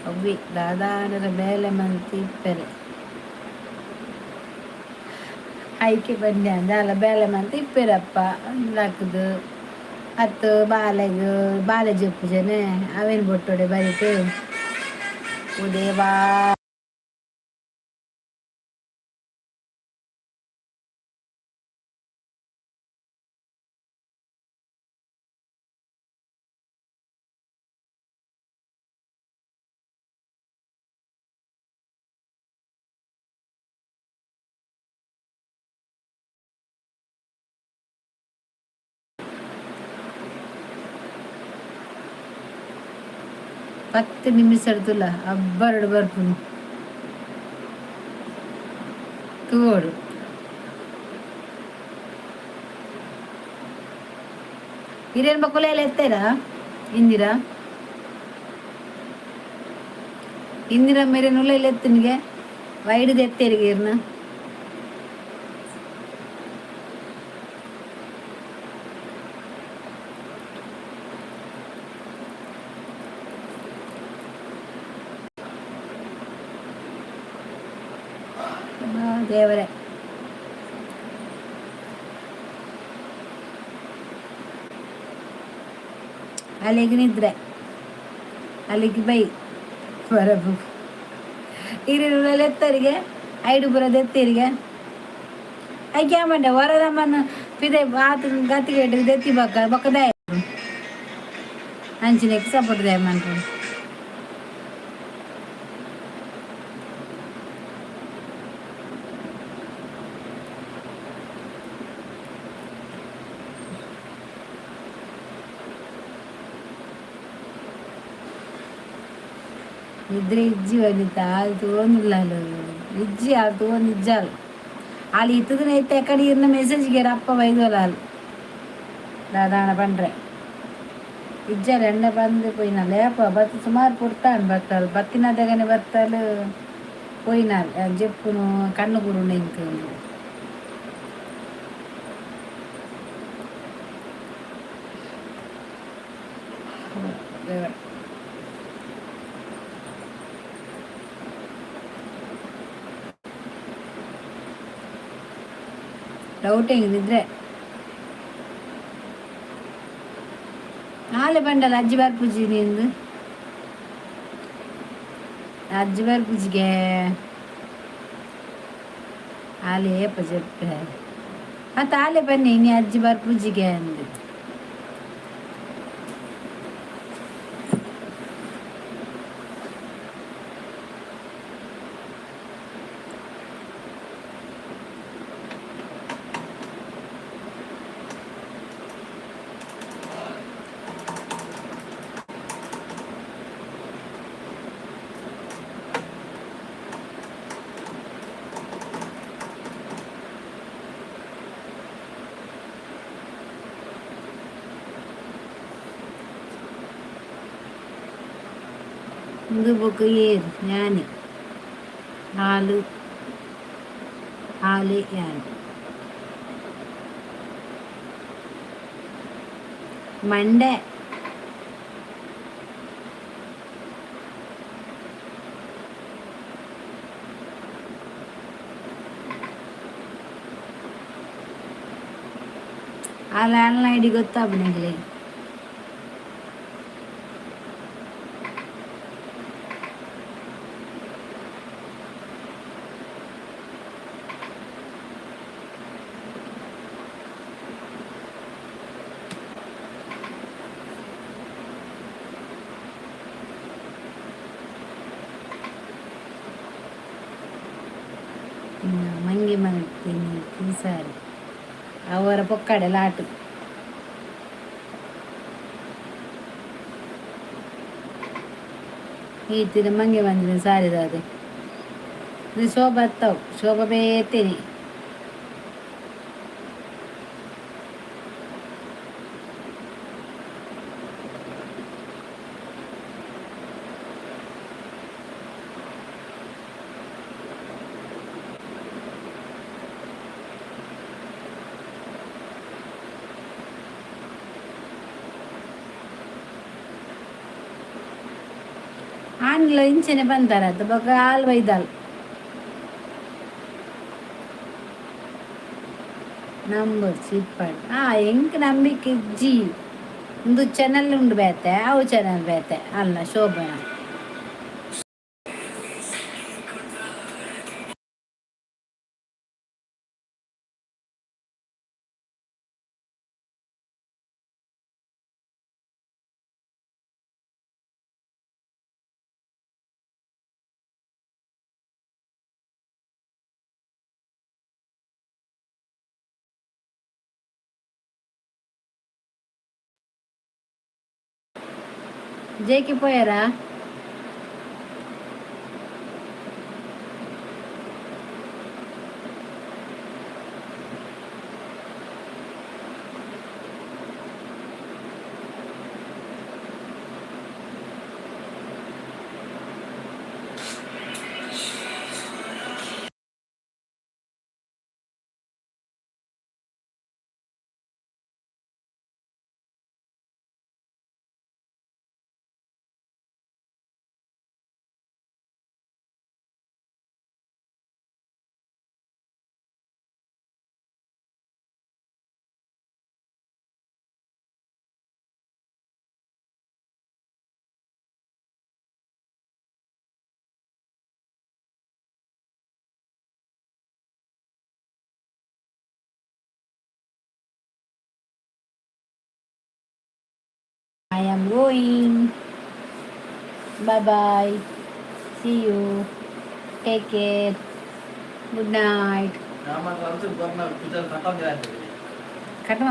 ಅವಿ ದಾದಾನರ ಬೇಲೆ ಮಂತಿ ಇಪ್ಪರೆ ಐಕೆ ಬನ್ನಿ ಅಂದ ಬೇಲೆ ಮಂತಿ ಇಪ್ಪರಪ್ಪ ಹಾಕುದು ಹತ್ತು ಬಾಲೆ ಜಪ್ಪು ಜನ ಅವೇನು ಬೊಟ್ಟೊಡೆ ಬರೀತು ಉದೇ ಬಾ ಪತ್ತು ನಿಮಿಷ ಇಡ್ತಲ್ಲ ಅಬ್ಬರಡು ಬರ್ಪುನು ತೂಡು ಹಿರಿಯರ ಮಕ್ಕಳು ಎಲ್ಲ ಎತ್ತಾರ ಇಂದಿರಾ ಮೇರೆ ನುಲ್ಲ ಇಲ್ಲ ಎತ್ತನಿಗೆ ವೈಡ್ದು ಎತ್ತೇರಿಗೆ ಇರ್ನ ದೇವರೇ ಅಲ್ಲಿಗೆ ನಿದ್ರೆ ಅಲ್ಲಿಗೆ ಬೈ ಬರಬು ಹಿರಿಯರುಳ್ಳ ಎತ್ತರಿಗೆ ಐಡು ಬರೋದು ಎತ್ತರಿಗೆ ಐಕೆ ಮಂಡೆ ಹೊರ ನಮ್ಮನ್ನು ಪಿದೆ ಆತ ಗತಿಗೆ ಇಟ್ಟಿಗೆ ಎತ್ತಿ ಬಕ್ಕದಾಯ ಅಂಚಿನಕ್ಕೆ ಸಪೋರ್ಟ್ ದಾಯ ಮಾಡ್ಕೊಂಡು నిద్ర ఇజ్జి వనిత అది తోనులాలు ఇజ్జి అది తోను ఇజ్జాలు వాళ్ళు ఇతుకునైతే ఎక్కడ ఇన్న మెసేజ్ గేరు అప్ప వైదోలాలు దాదాన పండ్ರೆ ఇజ్జాలు ఎండ బంది పోయినా లేప బతి సుమారు పుడతాను బత్తాలు బతిన దగ్గర బత్తాలు పోయినారు అని చెప్పును కన్ను గురు ఇంక ಡೌಟ್ ಹೆಂಗಿದ್ರೆ ನಾಳೆ ಬಂಡಲ್ಲ ಅಜ್ಜಿ ಬಾರ್ ಪೂಜೆ ನಿಂದು ಅಜ್ಜಿ ಬಾರ್ ಪೂಜೆಗೆ ಆಲೆ ಏಪ చెప్పే ಮತ್ತೆ ಆಲೆ ಬನ್ನಿ ನೀ ಅಜ್ಜಿ ಬಾರ್ ಪೂಜೆಗೆ ಅಂದು ഇത് ബുക്ക് ചെയ്ത് ഞാൻ ആള് ഞാൻ ಮಂಡೆ ಆ ಲ್ಯಾಂಡ್ಲೈನ್ ಐ ಡಿ ಗೊತ್ತಾ ನಿಮಗೆ ಮಂಗಿ ಮಾಡ್ತೀನಿ ಸಾರಿ ಅವರ ಪೊಕ್ಕಡೆ ಲಾಟು ಈತಿನ ಮಂಗೆ ಬಂದಿದೆ ಸಾರಿದ ಅದೇ ఇది శోభ వస్తావు శోభ పేతిని ಆನ್ಲ ಇಂಚೆನೆ ಬಂತಾರೆ ಅದು ಬೊಕ ಹಾಲು ಒಯ್ದಾಲ್ ನಂಬರ್ ಸಿಪ್ಪಡ್ ಎಂಕ್ ನಂಬಿಕೆ ಇಜ್ಜಿ ಒಂದು ಚಾನಲ್ ಉಂಡು ಬೇತೆ ಅವು ಚಾನಲ್ ಬೇತೆ ಅಲ್ಲ ಶೋಭನ జేకి పోయారా I am going. Bye bye. See you. Take care. Good night. खत्म